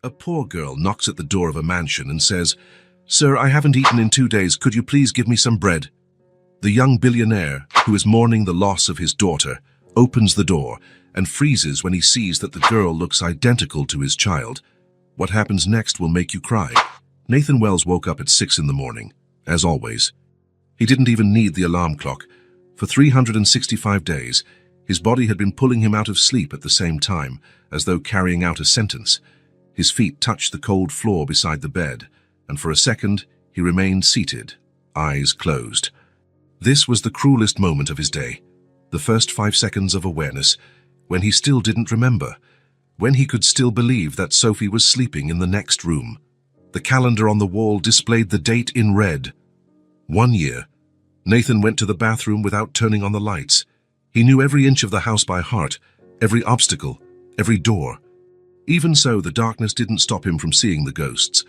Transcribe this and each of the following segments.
A poor girl knocks at the door of a mansion and says, "Sir, I haven't eaten in 2 days. Could you please give me some bread?" The young billionaire, who is mourning the loss of his daughter, opens the door and freezes when he sees that the girl looks identical to his child. What happens next will make you cry. Nathan Wells woke up at 6 in the morning, as always. He didn't even need the alarm clock. For 365 days, his body had been pulling him out of sleep at the same time, as though carrying out a sentence. His feet touched the cold floor beside the bed, and for a second he remained seated, eyes closed. This was the cruelest moment of his day, the first 5 seconds of awareness, when he still didn't remember, when he could still believe that Sophie was sleeping in the next room. The calendar on the wall displayed the date in red. 1 year. Nathan went to the bathroom without turning on the lights. He knew every inch of the house by heart, every obstacle, every door. Even so, the darkness didn't stop him from seeing the ghosts.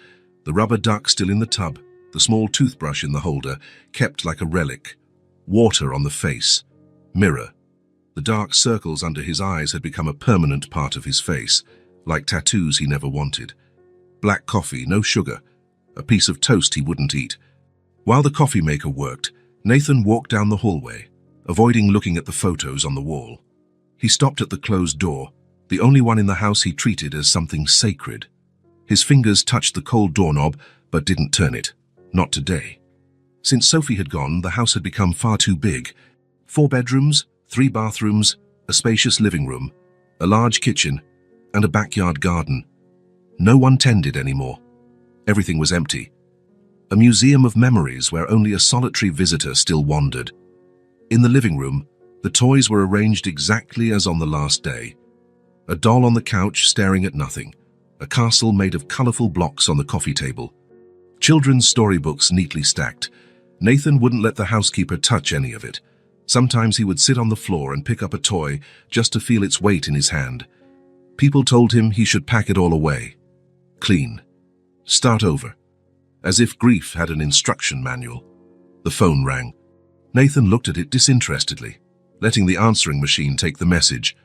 The rubber duck still in the tub, the small toothbrush in the holder, kept like a relic. Water on the face. Mirror. The dark circles under his eyes had become a permanent part of his face, like tattoos he never wanted. Black coffee, no sugar. A piece of toast he wouldn't eat. While the coffee maker worked, Nathan walked down the hallway, avoiding looking at the photos on the wall. He stopped at the closed door, the only one in the house he treated as something sacred. His fingers touched the cold doorknob, but didn't turn it. Not today. Since Sophie had gone, the house had become far too big. 4 bedrooms, 3 bathrooms, a spacious living room, a large kitchen, and a backyard garden. No one tended anymore. Everything was empty. A museum of memories where only a solitary visitor still wandered. In the living room, the toys were arranged exactly as on the last day. A doll on the couch staring at nothing. A castle made of colorful blocks on the coffee table. Children's storybooks neatly stacked. Nathan wouldn't let the housekeeper touch any of it. Sometimes he would sit on the floor and pick up a toy just to feel its weight in his hand. People told him he should pack it all away. Clean. Start over. As if grief had an instruction manual. The phone rang. Nathan looked at it disinterestedly, letting the answering machine take the message.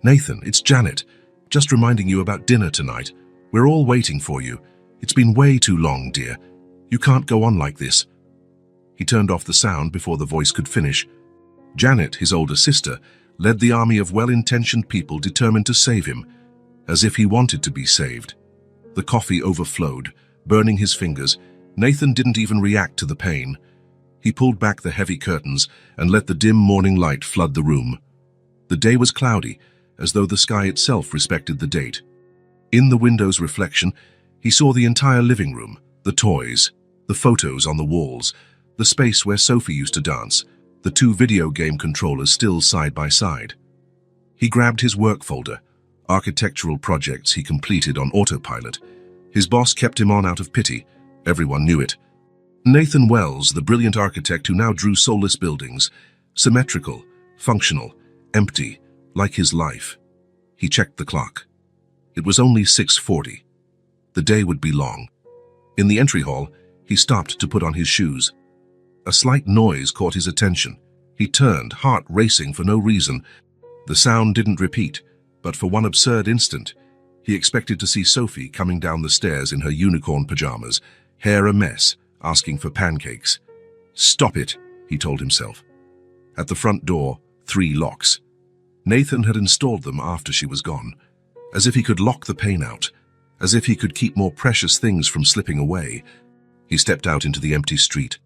"Nathan, it's Janet. Just reminding you about dinner tonight. We're all waiting for you. It's been way too long, dear. You can't go on like this." He turned off the sound before the voice could finish. Janet, his older sister, led the army of well-intentioned people determined to save him, as if he wanted to be saved. The coffee overflowed, burning his fingers. Nathan didn't even react to the pain. He pulled back the heavy curtains and let the dim morning light flood the room. The day was cloudy, as though the sky itself respected the date. In the window's reflection, he saw the entire living room, the toys, the photos on the walls, the space where Sophie used to dance, the 2 video game controllers still side by side. He grabbed his work folder, architectural projects he completed on autopilot. His boss kept him on out of pity. Everyone knew it. Nathan Wells, the brilliant architect who now drew soulless buildings, symmetrical, functional, empty, like his life. He checked the clock. It was only 6:40. The day would be long. In the entry hall, he stopped to put on his shoes. A slight noise caught his attention. He turned, heart racing for no reason. The sound didn't repeat, but for one absurd instant, he expected to see Sophie coming down the stairs in her unicorn pajamas, hair a mess, asking for pancakes. "Stop it," he told himself. At the front door, 3 locks. Nathan had installed them after she was gone, as if he could lock the pain out, as if he could keep more precious things from slipping away. He stepped out into the empty street.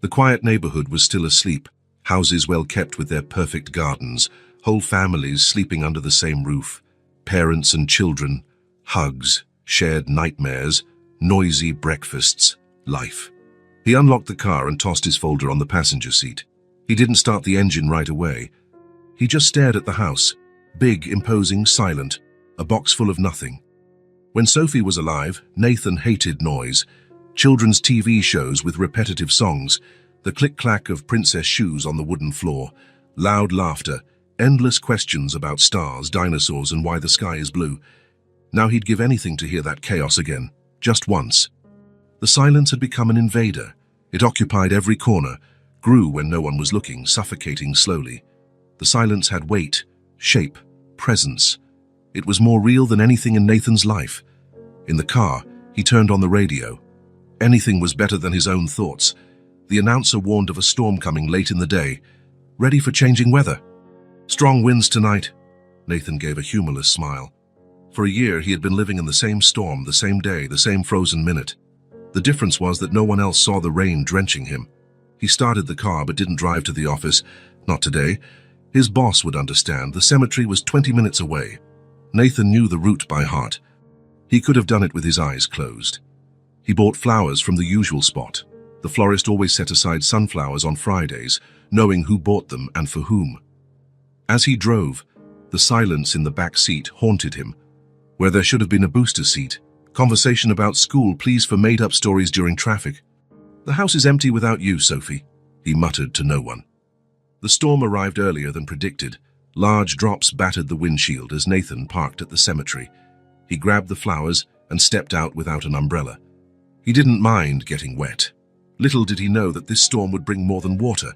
The quiet neighborhood was still asleep, houses well kept with their perfect gardens, whole families sleeping under the same roof, parents and children, hugs, shared nightmares, noisy breakfasts, life. He unlocked the car and tossed his folder on the passenger seat. He didn't start the engine right away. He just stared at the house, big, imposing, silent, a box full of nothing. When Sophie was alive, Nathan hated noise. Children's TV shows with repetitive songs, the click-clack of princess shoes on the wooden floor, loud laughter, endless questions about stars, dinosaurs, and why the sky is blue. Now he'd give anything to hear that chaos again, just once. The silence had become an invader. It occupied every corner, grew when no one was looking, suffocating slowly. The silence had weight, shape, presence. It was more real than anything in Nathan's life. In the car, he turned on the radio. Anything was better than his own thoughts. The announcer warned of a storm coming late in the day. Ready for changing weather. Strong winds tonight. Nathan gave a humorless smile. For a year, he had been living in the same storm, the same day, the same frozen minute. The difference was that no one else saw the rain drenching him. He started the car but didn't drive to the office. Not today. His boss would understand. The cemetery was 20 minutes away. Nathan knew the route by heart. He could have done it with his eyes closed. He bought flowers from the usual spot. The florist always set aside sunflowers on Fridays, knowing who bought them and for whom. As he drove, the silence in the back seat haunted him. Where there should have been a booster seat, conversation about school, pleas for made-up stories during traffic. "The house is empty without you, Sophie," he muttered to no one. The storm arrived earlier than predicted. Large drops battered the windshield as Nathan parked at the cemetery. He grabbed the flowers and stepped out without an umbrella. He didn't mind getting wet. Little did he know that this storm would bring more than water.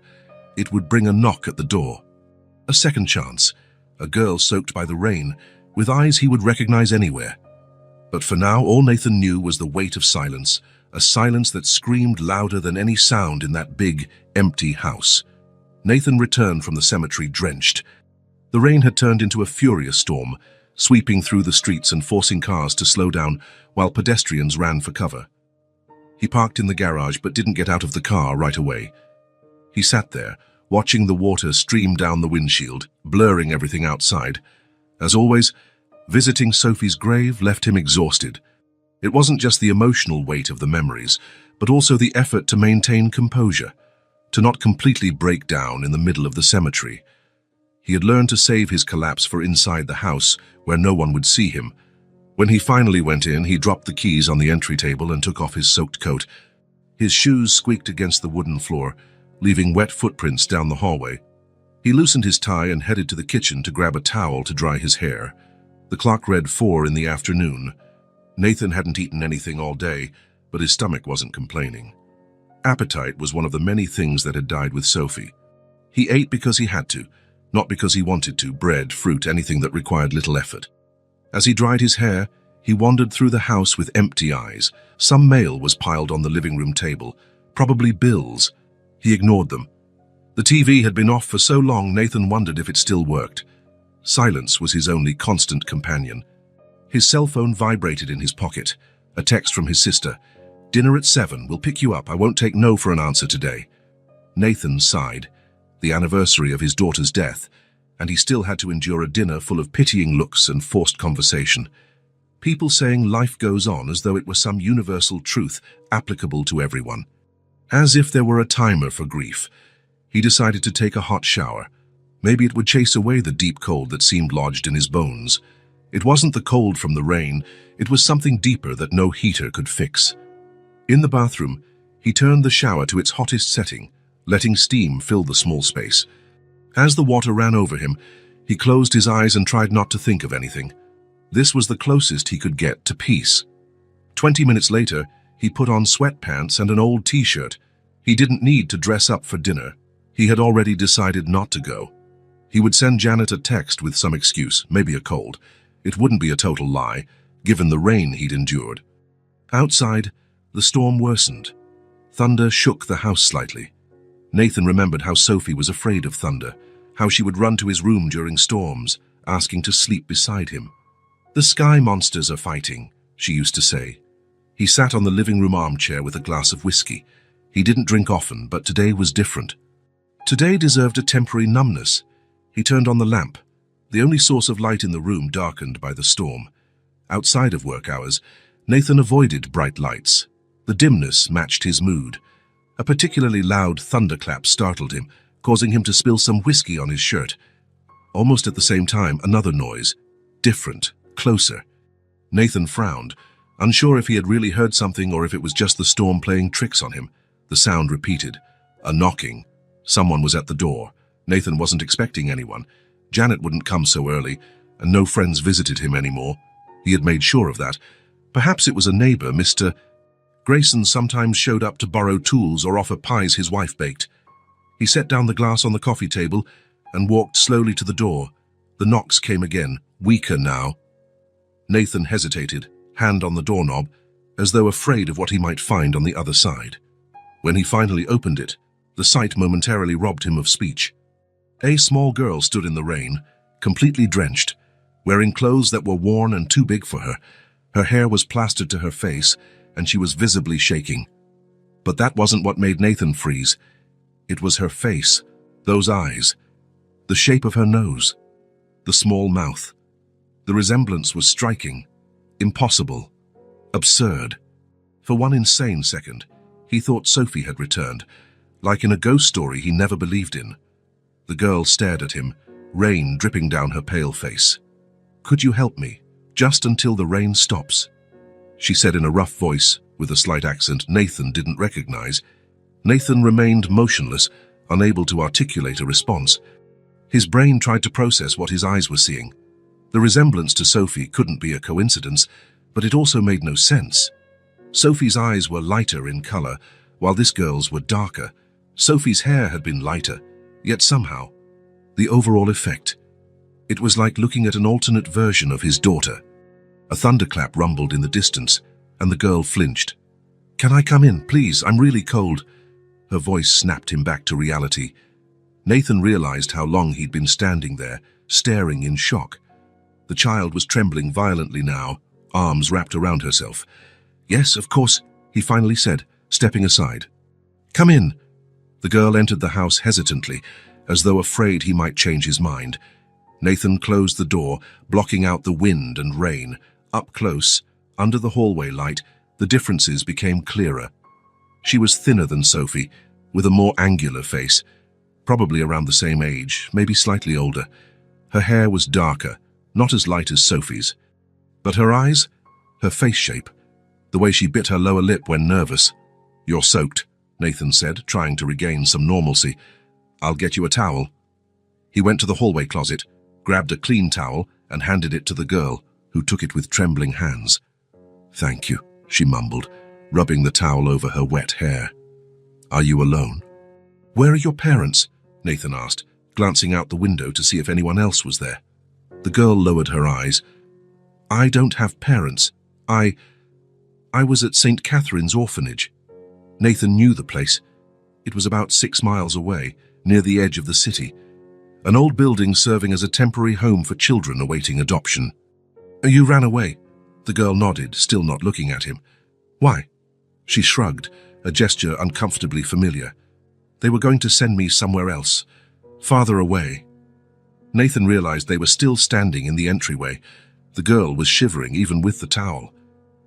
It would bring a knock at the door. A second chance. A girl soaked by the rain, with eyes he would recognize anywhere. But for now, all Nathan knew was the weight of silence, a silence that screamed louder than any sound in that big, empty house. Nathan returned from the cemetery drenched. The rain had turned into a furious storm, sweeping through the streets and forcing cars to slow down while pedestrians ran for cover. He parked in the garage but didn't get out of the car right away. He sat there, watching the water stream down the windshield, blurring everything outside. As always, visiting Sophie's grave left him exhausted. It wasn't just the emotional weight of the memories, but also the effort to maintain composure, to not completely break down in the middle of the cemetery. He had learned to save his collapse for inside the house, where no one would see him. When he finally went in, he dropped the keys on the entry table and took off his soaked coat. His shoes squeaked against the wooden floor, leaving wet footprints down the hallway. He loosened his tie and headed to the kitchen to grab a towel to dry his hair. The clock read 4 in the afternoon. Nathan hadn't eaten anything all day, but his stomach wasn't complaining. Appetite was one of the many things that had died with Sophie. He ate because he had to, not because he wanted to. Bread, fruit, anything that required little effort. As he dried his hair, he wandered through the house with empty eyes. Some mail was piled on the living room table, probably bills. He ignored them. The TV had been off for so long, Nathan wondered if it still worked. Silence was his only constant companion. His cell phone vibrated in his pocket. A text from his sister. "Dinner at 7. We'll pick you up. I won't take no for an answer today." Nathan sighed. The anniversary of his daughter's death, and he still had to endure a dinner full of pitying looks and forced conversation. People saying life goes on as though it were some universal truth applicable to everyone. As if there were a timer for grief. He decided to take a hot shower. Maybe it would chase away the deep cold that seemed lodged in his bones. It wasn't the cold from the rain, it was something deeper that no heater could fix. In the bathroom, he turned the shower to its hottest setting, letting steam fill the small space. As the water ran over him, he closed his eyes and tried not to think of anything. This was the closest he could get to peace. 20 minutes later, he put on sweatpants and an old t-shirt. He didn't need to dress up for dinner. He had already decided not to go. He would send Janet a text with some excuse, maybe a cold. It wouldn't be a total lie, given the rain he'd endured. Outside, the storm worsened. Thunder shook the house slightly. Nathan remembered how Sophie was afraid of thunder, how she would run to his room during storms, asking to sleep beside him. "The sky monsters are fighting," she used to say. He sat on the living room armchair with a glass of whiskey. He didn't drink often, but today was different. Today deserved a temporary numbness. He turned on the lamp. The only source of light in the room darkened by the storm. Outside of work hours, Nathan avoided bright lights. The dimness matched his mood. A particularly loud thunderclap startled him, causing him to spill some whiskey on his shirt. Almost at the same time, another noise. Different, closer. Nathan frowned, unsure if he had really heard something or if it was just the storm playing tricks on him. The sound repeated. A knocking. Someone was at the door. Nathan wasn't expecting anyone. Janet wouldn't come so early, and no friends visited him anymore. He had made sure of that. Perhaps it was a neighbor, Mr. Grayson sometimes showed up to borrow tools or offer pies his wife baked. He set down the glass on the coffee table and walked slowly to the door. The knocks came again, weaker now. Nathan hesitated, hand on the doorknob, as though afraid of what he might find on the other side. When he finally opened it, the sight momentarily robbed him of speech. A small girl stood in the rain, completely drenched, wearing clothes that were worn and too big for her. Her hair was plastered to her face, and she was visibly shaking. But that wasn't what made Nathan freeze. It was her face, those eyes, the shape of her nose, the small mouth. The resemblance was striking, impossible, absurd. For one insane second, he thought Sophie had returned, like in a ghost story he never believed in. The girl stared at him, rain dripping down her pale face. "Could you help me, just until the rain stops?" she said in a rough voice, with a slight accent Nathan didn't recognize. Nathan remained motionless, unable to articulate a response. His brain tried to process what his eyes were seeing. The resemblance to Sophie couldn't be a coincidence, but it also made no sense. Sophie's eyes were lighter in color, while this girl's were darker. Sophie's hair had been lighter, yet somehow, the overall effect. It was like looking at an alternate version of his daughter. A thunderclap rumbled in the distance, and the girl flinched. "Can I come in, please? I'm really cold." Her voice snapped him back to reality. Nathan realized how long he'd been standing there, staring in shock. The child was trembling violently now, arms wrapped around herself. "Yes, of course," he finally said, stepping aside. "Come in." The girl entered the house hesitantly, as though afraid he might change his mind. Nathan closed the door, blocking out the wind and rain. Up close, under the hallway light, the differences became clearer. She was thinner than Sophie, with a more angular face, probably around the same age, maybe slightly older. Her hair was darker, not as light as Sophie's. But her eyes, her face shape, the way she bit her lower lip when nervous. "You're soaked," Nathan said, trying to regain some normalcy. "I'll get you a towel." He went to the hallway closet, grabbed a clean towel, and handed it to the girl, who took it with trembling hands. "Thank you," she mumbled, rubbing the towel over her wet hair. "Are you alone?" "Where are your parents?" Nathan asked, glancing out the window to see if anyone else was there. The girl lowered her eyes. "I don't have parents. I was at St. Catherine's orphanage." Nathan knew the place. It was about 6 miles away, near the edge of the city. An old building serving as a temporary home for children awaiting adoption. "You ran away?" The girl nodded, still not looking at him. "Why?" She shrugged, a gesture uncomfortably familiar. "They were going to send me somewhere else, farther away." Nathan realized they were still standing in the entryway. The girl was shivering even with the towel.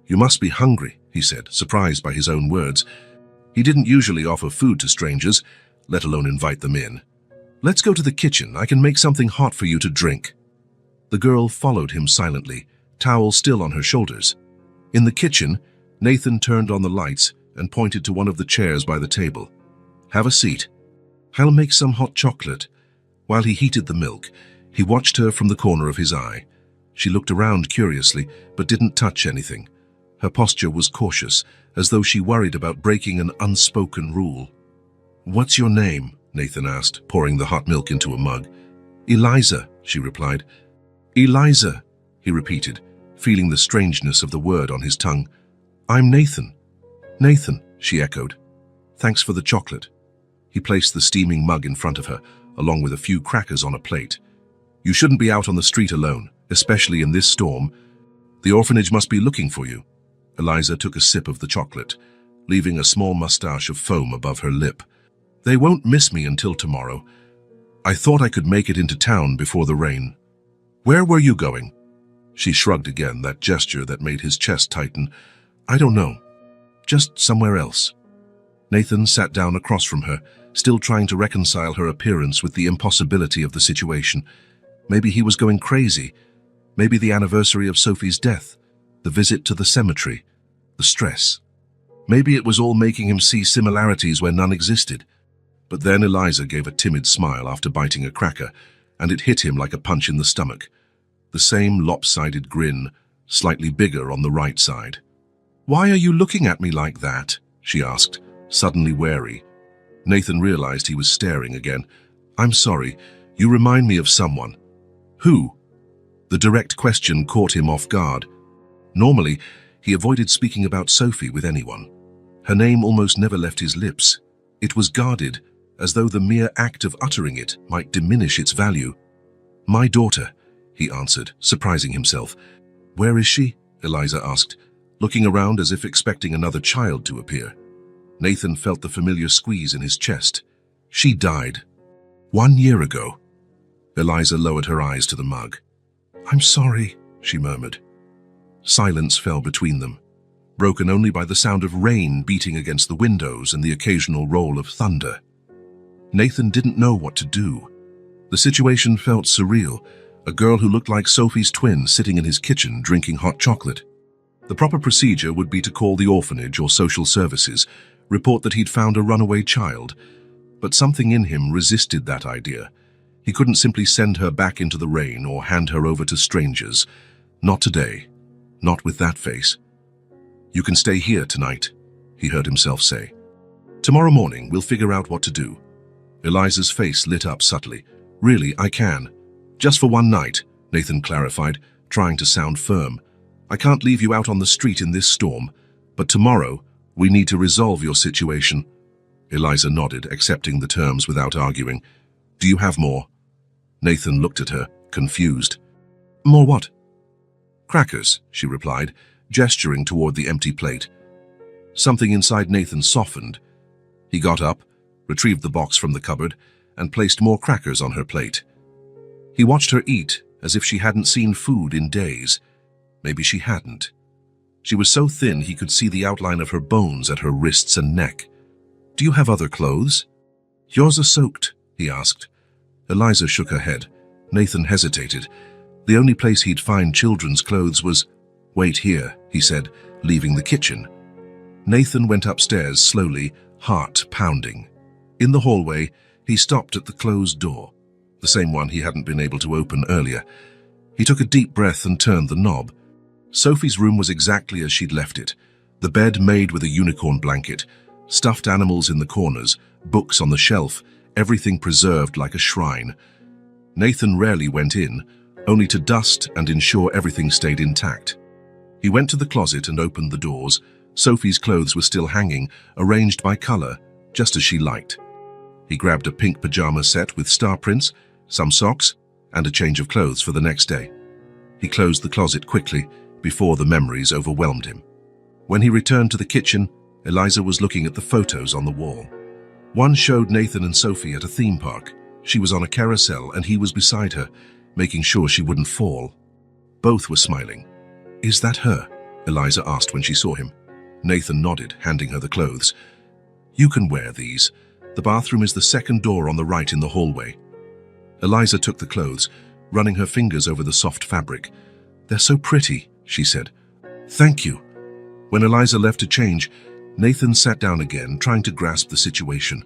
"You must be hungry," he said, surprised by his own words. He didn't usually offer food to strangers, let alone invite them in. "Let's go to the kitchen. I can make something hot for you to drink." The girl followed him silently, towel still on her shoulders. In the kitchen, Nathan turned on the lights and pointed to one of the chairs by the table. "Have a seat. I'll make some hot chocolate." While he heated the milk, he watched her from the corner of his eye. She looked around curiously, but didn't touch anything. Her posture was cautious, as though she worried about breaking an unspoken rule. "What's your name?" Nathan asked, pouring the hot milk into a mug. "Eliza," she replied. "Eliza," he repeated, feeling the strangeness of the word on his tongue. "I'm Nathan." "Nathan," she echoed. "Thanks for the chocolate." He placed the steaming mug in front of her, along with a few crackers on a plate. "You shouldn't be out on the street alone, especially in this storm. The orphanage must be looking for you." Eliza took a sip of the chocolate, leaving a small mustache of foam above her lip. "They won't miss me until tomorrow. I thought I could make it into town before the rain." "Where were you going?" She shrugged again, that gesture that made his chest tighten. "I don't know. Just somewhere else." Nathan sat down across from her, still trying to reconcile her appearance with the impossibility of the situation. Maybe he was going crazy. Maybe the anniversary of Sophie's death, the visit to the cemetery, the stress. Maybe it was all making him see similarities where none existed. But then Eliza gave a timid smile after biting a cracker, and it hit him like a punch in the stomach. The same lopsided grin, slightly bigger on the right side. "Why are you looking at me like that?" she asked, suddenly wary. Nathan realized he was staring again. "I'm sorry, you remind me of someone." "Who?" The direct question caught him off guard. Normally, he avoided speaking about Sophie with anyone. Her name almost never left his lips. It was guarded, as though the mere act of uttering it might diminish its value. "My daughter," he answered, surprising himself. "Where is she?" Eliza asked, looking around as if expecting another child to appear. Nathan felt the familiar squeeze in his chest. "She died 1 year ago." Eliza lowered her eyes to the mug. "I'm sorry," she murmured. Silence fell between them, broken only by the sound of rain beating against the windows and the occasional roll of thunder. Nathan didn't know what to do. The situation felt surreal, a girl who looked like Sophie's twin sitting in his kitchen drinking hot chocolate. The proper procedure would be to call the orphanage or social services, report that he'd found a runaway child, but something in him resisted that idea. He couldn't simply send her back into the rain or hand her over to strangers. Not today. Not with that face. "You can stay here tonight," he heard himself say. "Tomorrow morning we'll figure out what to do." Eliza's face lit up subtly. "Really, I can. Just for one night," Nathan clarified, trying to sound firm. "I can't leave you out on the street in this storm, but tomorrow we need to resolve your situation." Eliza nodded, accepting the terms without arguing. "Do you have more?" Nathan looked at her, confused. "More what?" "Crackers," she replied, gesturing toward the empty plate. Something inside Nathan softened. He got up, retrieved the box from the cupboard, and placed more crackers on her plate. He watched her eat as if she hadn't seen food in days. Maybe she hadn't. She was so thin he could see the outline of her bones at her wrists and neck. "Do you have other clothes?" "Yours are soaked," he asked. Eliza shook her head. Nathan hesitated. The only place he'd find children's clothes was— "Wait here," he said, leaving the kitchen. Nathan went upstairs slowly, heart pounding. In the hallway, he stopped at the closed door, the same one he hadn't been able to open earlier. He took a deep breath and turned the knob. Sophie's room was exactly as she'd left it, the bed made with a unicorn blanket, stuffed animals in the corners, books on the shelf, everything preserved like a shrine. Nathan rarely went in, only to dust and ensure everything stayed intact. He went to the closet and opened the doors. Sophie's clothes were still hanging, arranged by color, just as she liked. He grabbed a pink pajama set with star prints, some socks, and a change of clothes for the next day. He closed the closet quickly, before the memories overwhelmed him. When he returned to the kitchen, Eliza was looking at the photos on the wall. One showed Nathan and Sophie at a theme park. She was on a carousel and he was beside her, making sure she wouldn't fall. Both were smiling. "Is that her?" Eliza asked when she saw him. Nathan nodded, handing her the clothes. "You can wear these. The bathroom is the second door on the right in the hallway." Eliza took the clothes, running her fingers over the soft fabric. "They're so pretty," she said. "Thank you." When Eliza left to change, Nathan sat down again, trying to grasp the situation.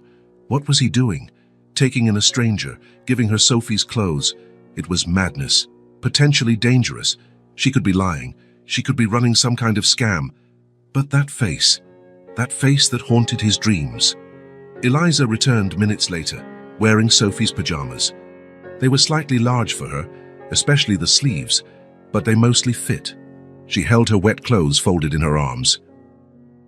What was he doing? Taking in a stranger, giving her Sophie's clothes. It was madness, potentially dangerous. She could be lying. She could be running some kind of scam. But that face that haunted his dreams. Eliza returned minutes later, wearing Sophie's pajamas. They were slightly large for her, especially the sleeves, but they mostly fit. She held her wet clothes folded in her arms.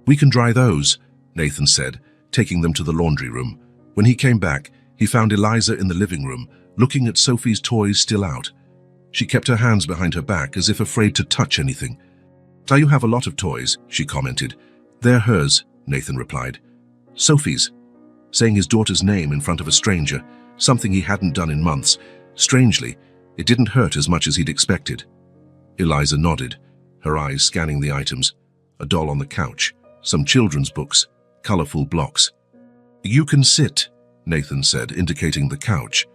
"We can dry those," Nathan said, taking them to the laundry room. When he came back, he found Eliza in the living room, looking at Sophie's toys still out. She kept her hands behind her back as if afraid to touch anything. "You have a lot of toys," she commented. "They're hers," Nathan replied. "Sophie's." Saying his daughter's name in front of a stranger, something he hadn't done in months. Strangely, it didn't hurt as much as he'd expected. Eliza nodded, her eyes scanning the items. A doll on the couch, some children's books, colorful blocks. "You can sit," Nathan said, indicating the couch.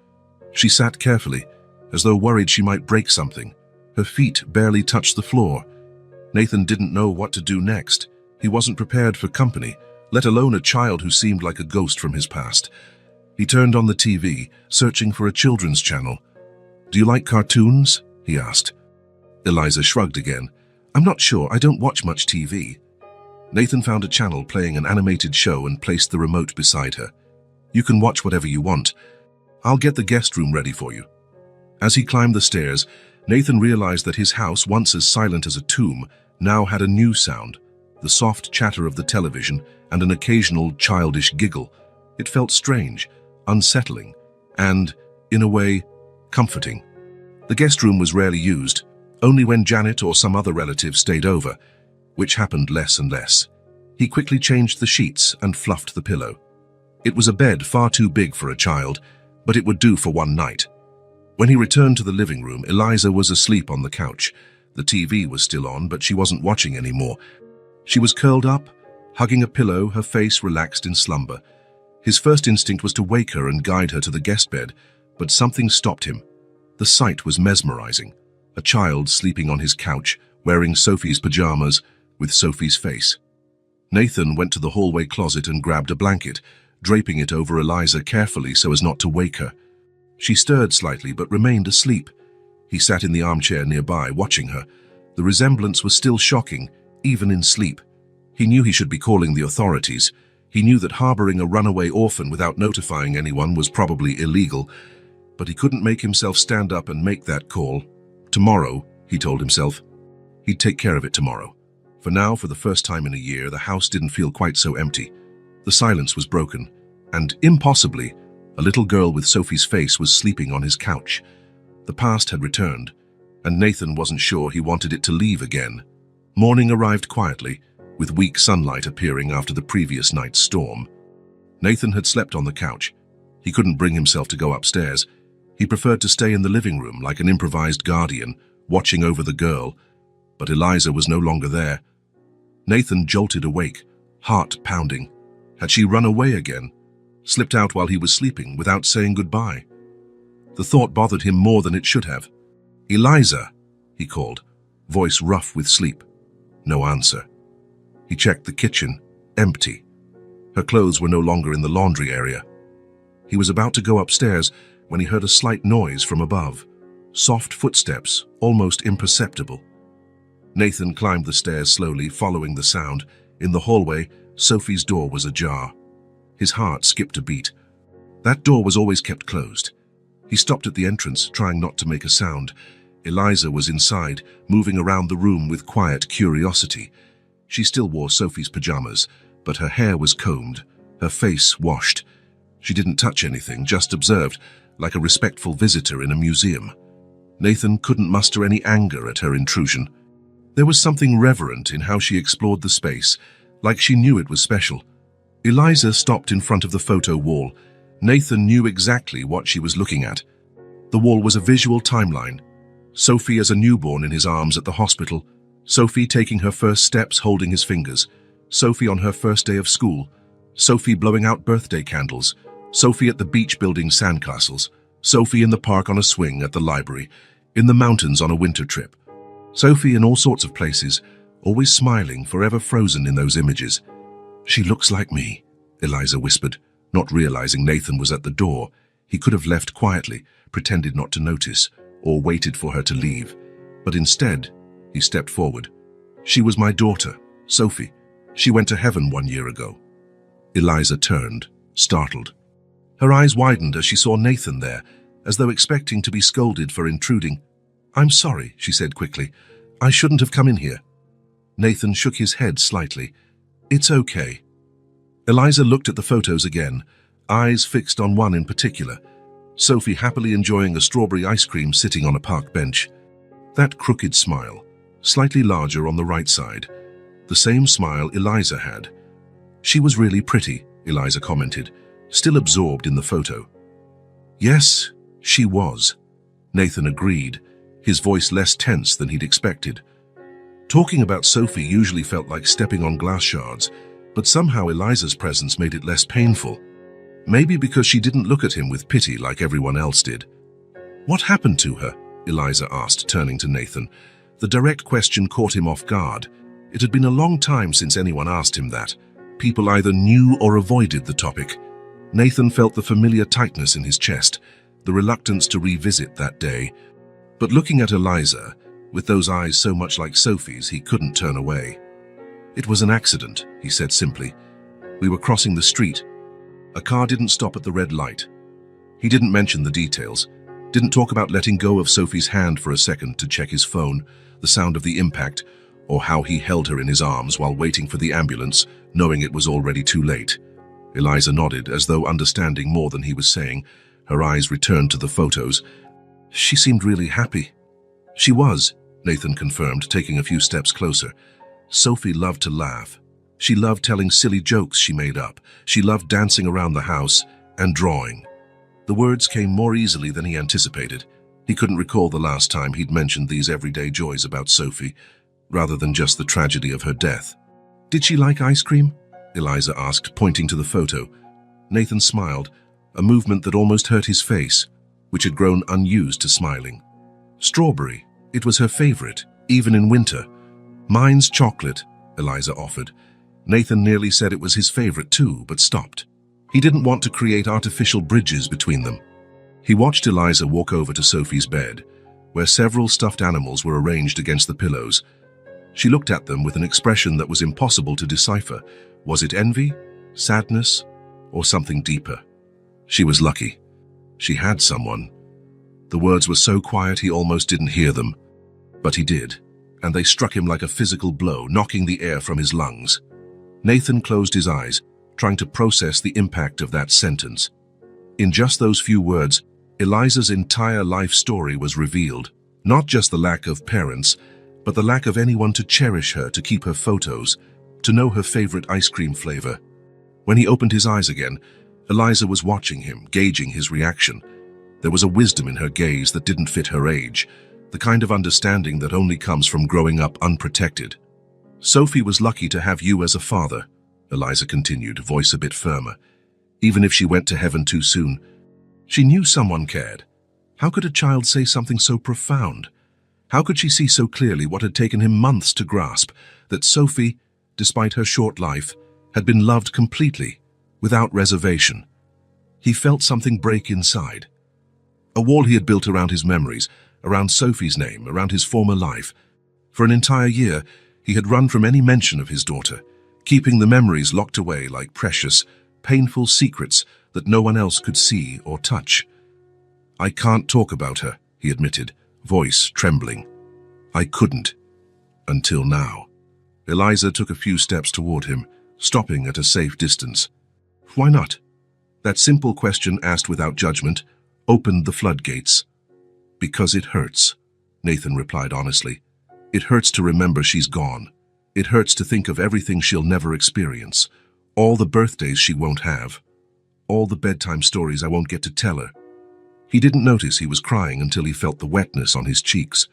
She sat carefully, as though worried she might break something. Her feet barely touched the floor. Nathan didn't know what to do next. He wasn't prepared for company, let alone a child who seemed like a ghost from his past. He turned on the TV, searching for a children's channel. "Do you like cartoons?" he asked. Eliza shrugged again. "I'm not sure, I don't watch much TV." Nathan found a channel playing an animated show and placed the remote beside her. "You can watch whatever you want. I'll get the guest room ready for you." As he climbed the stairs, Nathan realized that his house, once as silent as a tomb, now had a new sound, the soft chatter of the television and an occasional childish giggle. It felt strange, unsettling, and, in a way, comforting. The guest room was rarely used, only when Janet or some other relative stayed over, which happened less and less. He quickly changed the sheets and fluffed the pillow. It was a bed far too big for a child, but it would do for one night. When he returned to the living room, Eliza was asleep on the couch. The TV was still on, but she wasn't watching anymore. She was curled up, hugging a pillow, her face relaxed in slumber. His first instinct was to wake her and guide her to the guest bed, but something stopped him. The sight was mesmerizing. A child sleeping on his couch, wearing Sophie's pajamas, with Sophie's face. Nathan went to the hallway closet and grabbed a blanket, draping it over Eliza carefully so as not to wake her. She stirred slightly but remained asleep. He sat in the armchair nearby, watching her. The resemblance was still shocking, even in sleep. He knew he should be calling the authorities. He knew that harboring a runaway orphan without notifying anyone was probably illegal, but he couldn't make himself stand up and make that call. Tomorrow, he told himself. He'd take care of it tomorrow. For now, for the first time in a year, the house didn't feel quite so empty. The silence was broken, and impossibly, a little girl with Sophie's face was sleeping on his couch. The past had returned, and Nathan wasn't sure he wanted it to leave again. Morning arrived quietly, with weak sunlight appearing after the previous night's storm. Nathan had slept on the couch. He couldn't bring himself to go upstairs. He preferred to stay in the living room like an improvised guardian, watching over the girl, but Eliza was no longer there. Nathan jolted awake, heart pounding. Had she run away again? Slipped out while he was sleeping without saying goodbye? The thought bothered him more than it should have. "Eliza," he called, voice rough with sleep. No answer. He checked the kitchen, empty. Her clothes were no longer in the laundry area. He was about to go upstairs when he heard a slight noise from above. Soft footsteps, almost imperceptible. Nathan climbed the stairs slowly, following the sound. In the hallway, Sophie's door was ajar. His heart skipped a beat. That door was always kept closed. He stopped at the entrance, trying not to make a sound. Eliza was inside, moving around the room with quiet curiosity. She still wore Sophie's pajamas, but her hair was combed, her face washed. She didn't touch anything, just observed, like a respectful visitor in a museum. Nathan couldn't muster any anger at her intrusion. There was something reverent in how she explored the space, like she knew it was special. Eliza stopped in front of the photo wall. Nathan knew exactly what she was looking at. The wall was a visual timeline. Sophie as a newborn in his arms at the hospital. Sophie taking her first steps holding his fingers. Sophie on her first day of school. Sophie blowing out birthday candles. Sophie at the beach building sandcastles. Sophie in the park on a swing at the library. In the mountains on a winter trip. Sophie in all sorts of places, always smiling, forever frozen in those images. "She looks like me," Eliza whispered, not realizing Nathan was at the door. He could have left quietly, pretended not to notice, or waited for her to leave. But instead, he stepped forward. "She was my daughter, Sophie. She went to heaven 1 year ago." Eliza turned, startled. Her eyes widened as she saw Nathan there, as though expecting to be scolded for intruding. "I'm sorry," she said quickly. "I shouldn't have come in here." Nathan shook his head slightly. "It's okay." Eliza looked at the photos again, eyes fixed on one in particular. Sophie happily enjoying a strawberry ice cream sitting on a park bench. That crooked smile, slightly larger on the right side. The same smile Eliza had. "She was really pretty," Eliza commented, still absorbed in the photo. "Yes, she was," Nathan agreed, his voice less tense than he'd expected. Talking about Sophie usually felt like stepping on glass shards, but somehow Eliza's presence made it less painful. Maybe because she didn't look at him with pity like everyone else did. "What happened to her?" Eliza asked, turning to Nathan. The direct question caught him off guard. It had been a long time since anyone asked him that. People either knew or avoided the topic. Nathan felt the familiar tightness in his chest, the reluctance to revisit that day. But looking at Eliza, with those eyes so much like Sophie's, he couldn't turn away. "It was an accident," he said simply. "We were crossing the street. A car didn't stop at the red light." He didn't mention the details, didn't talk about letting go of Sophie's hand for a second to check his phone, the sound of the impact, or how he held her in his arms while waiting for the ambulance, knowing it was already too late. Eliza nodded, as though understanding more than he was saying. Her eyes returned to the photos. She seemed really happy. She was, Nathan confirmed, taking a few steps closer. Sophie loved to laugh. She loved telling silly jokes she made up. She loved dancing around the house and drawing. The words came more easily than he anticipated. He couldn't recall the last time he'd mentioned these everyday joys about Sophie, rather than just the tragedy of her death. Did she like ice cream? Eliza asked, pointing to the photo. Nathan smiled, a movement that almost hurt his face, which had grown unused to smiling. Strawberry. It was her favorite, even in winter. Mine's chocolate, Eliza offered. Nathan nearly said it was his favorite too, but stopped. He didn't want to create artificial bridges between them. He watched Eliza walk over to Sophie's bed, where several stuffed animals were arranged against the pillows. She looked at them with an expression that was impossible to decipher. Was it envy, sadness, or something deeper? She was lucky. She had someone. The words were so quiet he almost didn't hear them. But he did, and they struck him like a physical blow, knocking the air from his lungs. Nathan closed his eyes, trying to process the impact of that sentence. In just those few words, Eliza's entire life story was revealed. Not just the lack of parents, but the lack of anyone to cherish her, to keep her photos, to know her favorite ice cream flavor. When he opened his eyes again, Eliza was watching him, gauging his reaction. There was a wisdom in her gaze that didn't fit her age, the kind of understanding that only comes from growing up unprotected. Sophie was lucky to have you as a father, Eliza continued, voice a bit firmer. Even if she went to heaven too soon, she knew someone cared. How could a child say something so profound? How could she see so clearly what had taken him months to grasp, that Sophie, despite her short life, had been loved completely, without reservation? He felt something break inside. A wall he had built around his memories, around Sophie's name, around his former life. For an entire year, he had run from any mention of his daughter, keeping the memories locked away like precious, painful secrets that no one else could see or touch. I can't talk about her, he admitted, voice trembling. I couldn't. Until now. Eliza took a few steps toward him, stopping at a safe distance. Why not? That simple question, asked without judgment, opened the floodgates. Because it hurts, Nathan replied honestly. It hurts to remember she's gone. It hurts to think of everything she'll never experience, all the birthdays she won't have, all the bedtime stories I won't get to tell her. He didn't notice he was crying until he felt the wetness on his cheeks.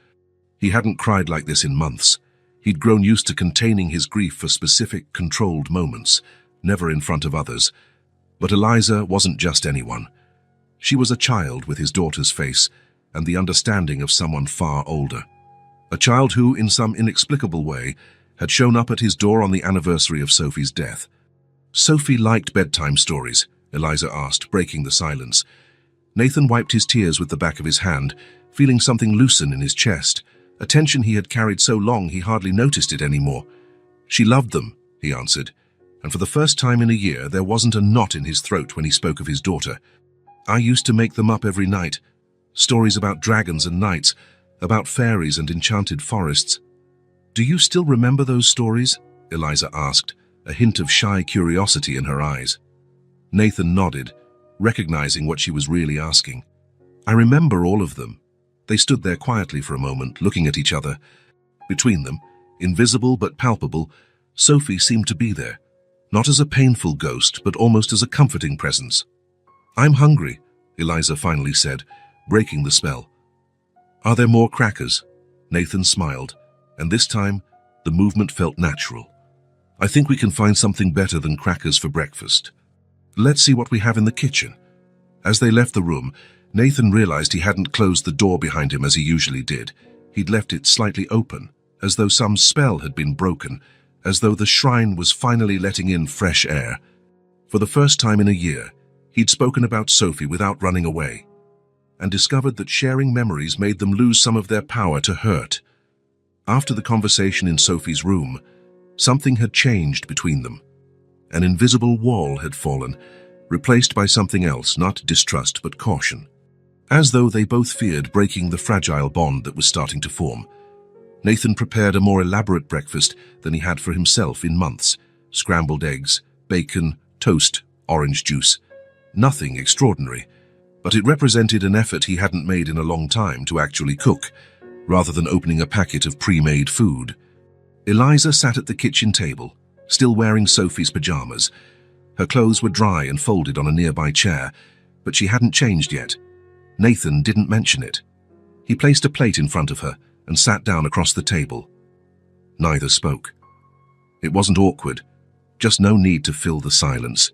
He hadn't cried like this in months. He'd grown used to containing his grief for specific, controlled moments, never in front of others. But Eliza wasn't just anyone. She was a child with his daughter's face and the understanding of someone far older. A child who, in some inexplicable way, had shown up at his door on the anniversary of Sophie's death. Sophie liked bedtime stories, Eliza asked, breaking the silence. Nathan wiped his tears with the back of his hand, feeling something loosen in his chest, a tension he had carried so long he hardly noticed it anymore. She loved them, he answered, and for the first time in a year there wasn't a knot in his throat when he spoke of his daughter. I used to make them up every night. Stories about dragons and knights, about fairies and enchanted forests. Do you still remember those stories? Eliza asked, a hint of shy curiosity in her eyes. Nathan nodded, recognizing what she was really asking. I remember all of them. They stood there quietly for a moment, looking at each other. Between them, invisible but palpable, Sophie seemed to be there, not as a painful ghost, but almost as a comforting presence. I'm hungry, Eliza finally said, breaking the spell. Are there more crackers? Nathan smiled, and this time, the movement felt natural. I think we can find something better than crackers for breakfast. Let's see what we have in the kitchen. As they left the room, Nathan realized he hadn't closed the door behind him as he usually did. He'd left it slightly open, as though some spell had been broken, as though the shrine was finally letting in fresh air. For the first time in a year, he'd spoken about Sophie without running away, and discovered that sharing memories made them lose some of their power to hurt. After the conversation in Sophie's room, something had changed between them. An invisible wall had fallen, replaced by something else, not distrust but caution, as though they both feared breaking the fragile bond that was starting to form. Nathan prepared a more elaborate breakfast than he had for himself in months. Scrambled eggs, bacon, toast, orange juice. Nothing extraordinary, but it represented an effort he hadn't made in a long time to actually cook, rather than opening a packet of pre-made food. Eliza sat at the kitchen table, still wearing Sophie's pajamas. Her clothes were dry and folded on a nearby chair, but she hadn't changed yet. Nathan didn't mention it. He placed a plate in front of her and sat down across the table. Neither spoke. It wasn't awkward, just no need to fill the silence.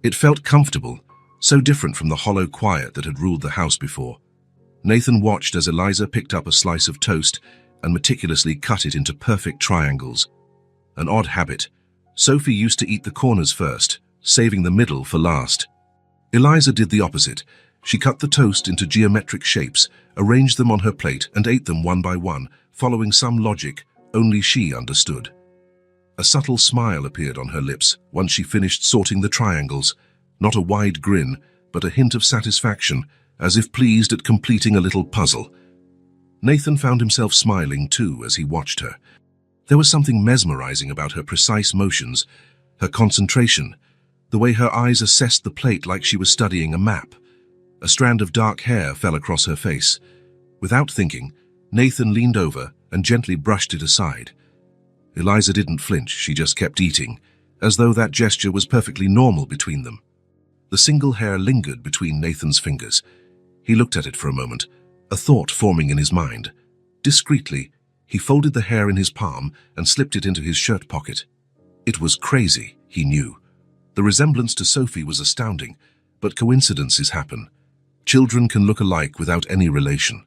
It felt comfortable, so different from the hollow quiet that had ruled the house before. Nathan watched as Eliza picked up a slice of toast and meticulously cut it into perfect triangles. An odd habit. Sophie used to eat the corners first, saving the middle for last. Eliza did the opposite. She cut the toast into geometric shapes, arranged them on her plate, and ate them one by one, following some logic only she understood. A subtle smile appeared on her lips once she finished sorting the triangles, not a wide grin, but a hint of satisfaction, as if pleased at completing a little puzzle. Nathan found himself smiling too as he watched her. There was something mesmerizing about her precise motions, her concentration, the way her eyes assessed the plate like she was studying a map. A strand of dark hair fell across her face. Without thinking, Nathan leaned over and gently brushed it aside. Eliza didn't flinch, she just kept eating, as though that gesture was perfectly normal between them. The single hair lingered between Nathan's fingers. He looked at it for a moment, a thought forming in his mind. Discreetly, he folded the hair in his palm and slipped it into his shirt pocket. It was crazy, he knew. The resemblance to Sophie was astounding, but coincidences happen. Children can look alike without any relation.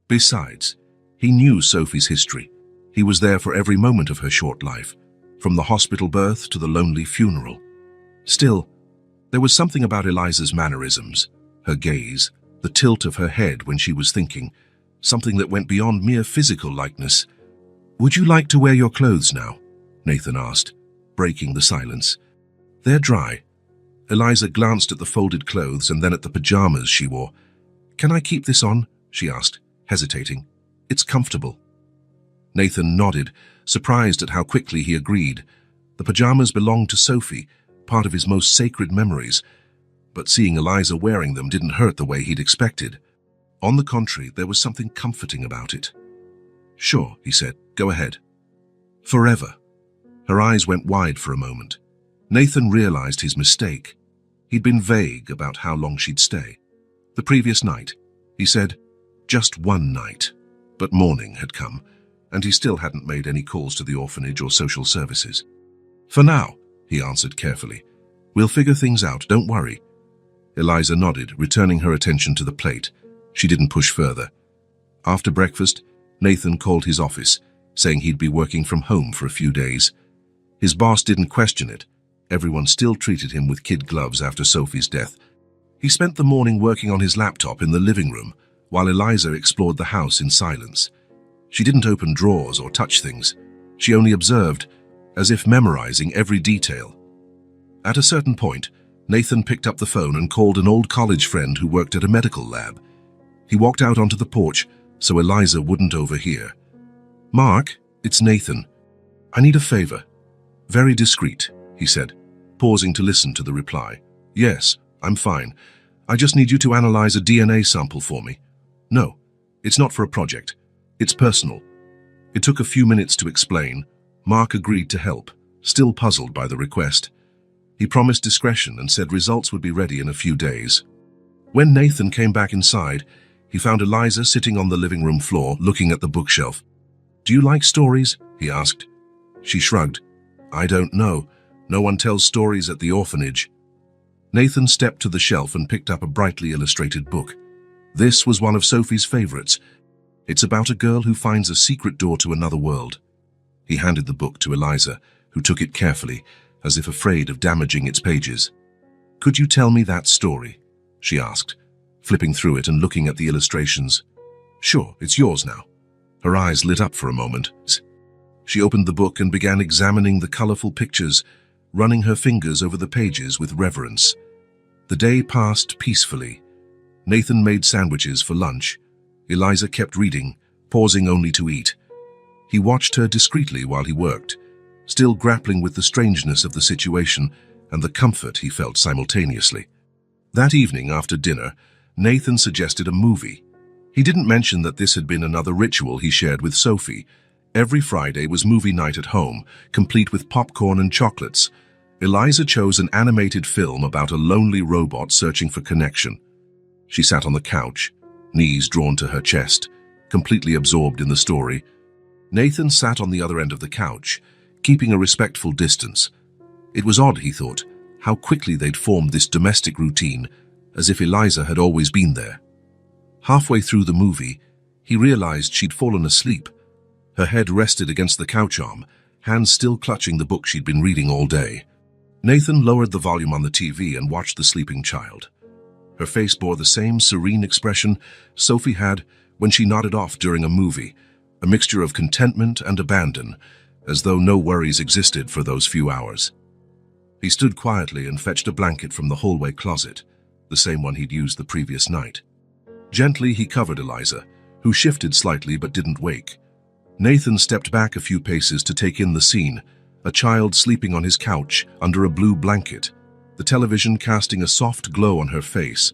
Besides, he knew Sophie's history. He was there for every moment of her short life, from the hospital birth to the lonely funeral. Still, there was something about Eliza's mannerisms, her gaze, the tilt of her head when she was thinking, something that went beyond mere physical likeness. "Would you like to wear your clothes now?" Nathan asked, breaking the silence. "They're dry." Eliza glanced at the folded clothes and then at the pajamas she wore. "Can I keep this on?" she asked, hesitating. "It's comfortable." Nathan nodded, surprised at how quickly he agreed. The pajamas belonged to Sophie, part of his most sacred memories, but seeing Eliza wearing them didn't hurt the way he'd expected. On the contrary, there was something comforting about it. "Sure," he said, "go ahead." "Forever." Her eyes went wide for a moment. Nathan realized his mistake. He'd been vague about how long she'd stay. The previous night, he said, just one night. But morning had come, and he still hadn't made any calls to the orphanage or social services. "For now," he answered carefully. "We'll figure things out, don't worry." Eliza nodded, returning her attention to the plate. She didn't push further. After breakfast, Nathan called his office, saying he'd be working from home for a few days. His boss didn't question it. Everyone still treated him with kid gloves after Sophie's death. He spent the morning working on his laptop in the living room, while Eliza explored the house in silence. She didn't open drawers or touch things. She only observed, as if memorizing every detail. At a certain point, Nathan picked up the phone and called an old college friend who worked at a medical lab. He walked out onto the porch so Eliza wouldn't overhear. "Mark, it's Nathan. I need a favor." "Very discreet," he said, pausing to listen to the reply. "Yes, I'm fine. I just need you to analyze a DNA sample for me." "No, it's not for a project. It's personal." It took a few minutes to explain. Mark agreed to help, still puzzled by the request. He promised discretion and said results would be ready in a few days. When Nathan came back inside, he found Eliza sitting on the living room floor, looking at the bookshelf. "Do you like stories?" he asked. She shrugged. "I don't know. No one tells stories at the orphanage." Nathan stepped to the shelf and picked up a brightly illustrated book. This was one of Sophie's favorites. It's about a girl who finds a secret door to another world. He handed the book to Eliza, who took it carefully, as if afraid of damaging its pages. "Could you tell me that story?" she asked, flipping through it and looking at the illustrations. "Sure, it's yours now." Her eyes lit up for a moment. She opened the book and began examining the colorful pictures, running her fingers over the pages with reverence. The day passed peacefully. Nathan made sandwiches for lunch. Eliza kept reading, pausing only to eat. He watched her discreetly while he worked, still grappling with the strangeness of the situation and the comfort he felt simultaneously. That evening after dinner, Nathan suggested a movie. He didn't mention that this had been another ritual he shared with Sophie. Every Friday was movie night at home, complete with popcorn and chocolates. Eliza chose an animated film about a lonely robot searching for connection. She sat on the couch, knees drawn to her chest, completely absorbed in the story. Nathan sat on the other end of the couch, keeping a respectful distance. It was odd, he thought, how quickly they'd formed this domestic routine, as if Eliza had always been there. Halfway through the movie, he realized she'd fallen asleep. Her head rested against the couch arm, hands still clutching the book she'd been reading all day. Nathan lowered the volume on the TV and watched the sleeping child. Her face bore the same serene expression Sophie had when she nodded off during a movie, a mixture of contentment and abandon, as though no worries existed for those few hours. He stood quietly and fetched a blanket from the hallway closet, the same one he'd used the previous night. Gently, he covered Eliza, who shifted slightly but didn't wake. Nathan stepped back a few paces to take in the scene, a child sleeping on his couch under a blue blanket, the television casting a soft glow on her face.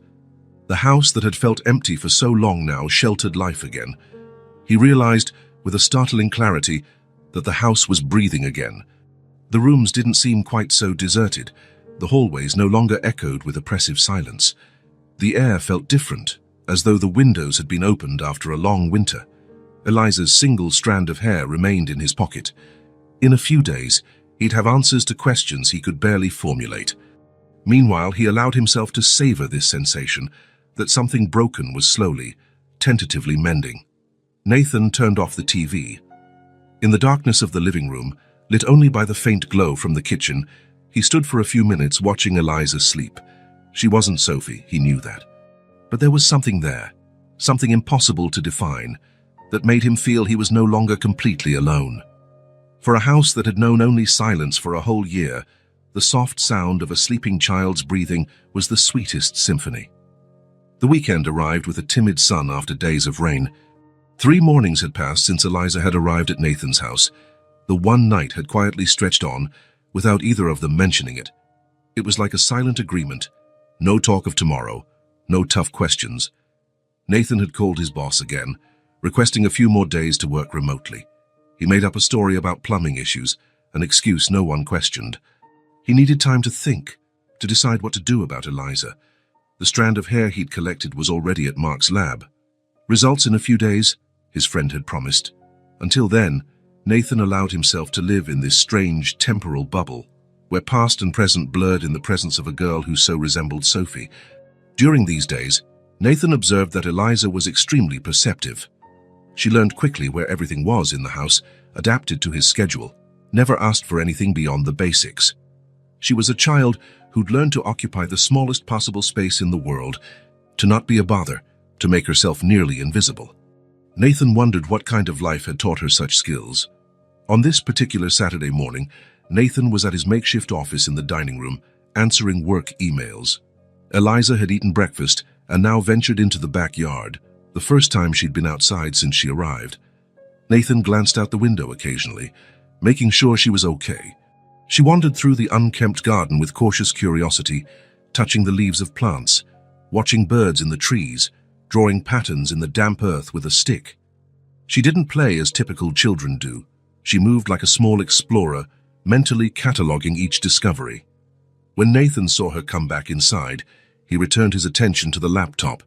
The house that had felt empty for so long now sheltered life again. He realized, with a startling clarity, that the house was breathing again. The rooms didn't seem quite so deserted. The hallways no longer echoed with oppressive silence. The air felt different, as though the windows had been opened after a long winter. Eliza's single strand of hair remained in his pocket. In a few days, he'd have answers to questions he could barely formulate. Meanwhile, he allowed himself to savor this sensation that something broken was slowly, tentatively mending. Nathan turned off the TV. In the darkness of the living room, lit only by the faint glow from the kitchen, he stood for a few minutes watching Eliza sleep. She wasn't Sophie, he knew that. But there was something there, something impossible to define, that made him feel he was no longer completely alone. For a house that had known only silence for a whole year, the soft sound of a sleeping child's breathing was the sweetest symphony. The weekend arrived with a timid sun after days of rain. 3 mornings had passed since Eliza had arrived at Nathan's house. The one night had quietly stretched on, without either of them mentioning it. It was like a silent agreement. No talk of tomorrow, no tough questions. Nathan had called his boss again, requesting a few more days to work remotely. He made up a story about plumbing issues, an excuse no one questioned. He needed time to think, to decide what to do about Eliza. The strand of hair he'd collected was already at Mark's lab. Results in a few days, his friend had promised. Until then, Nathan allowed himself to live in this strange temporal bubble, where past and present blurred in the presence of a girl who so resembled Sophie. During these days, Nathan observed that Eliza was extremely perceptive. She learned quickly where everything was in the house, adapted to his schedule, never asked for anything beyond the basics. She was a child who'd learned to occupy the smallest possible space in the world, to not be a bother, to make herself nearly invisible. Nathan wondered what kind of life had taught her such skills. On this particular Saturday morning, Nathan was at his makeshift office in the dining room, answering work emails. Eliza had eaten breakfast and now ventured into the backyard, the first time she'd been outside since she arrived. Nathan glanced out the window occasionally, making sure she was okay. She wandered through the unkempt garden with cautious curiosity, touching the leaves of plants, watching birds in the trees, drawing patterns in the damp earth with a stick. She didn't play as typical children do. She moved like a small explorer, mentally cataloging each discovery. When Nathan saw her come back inside, he returned his attention to the laptop.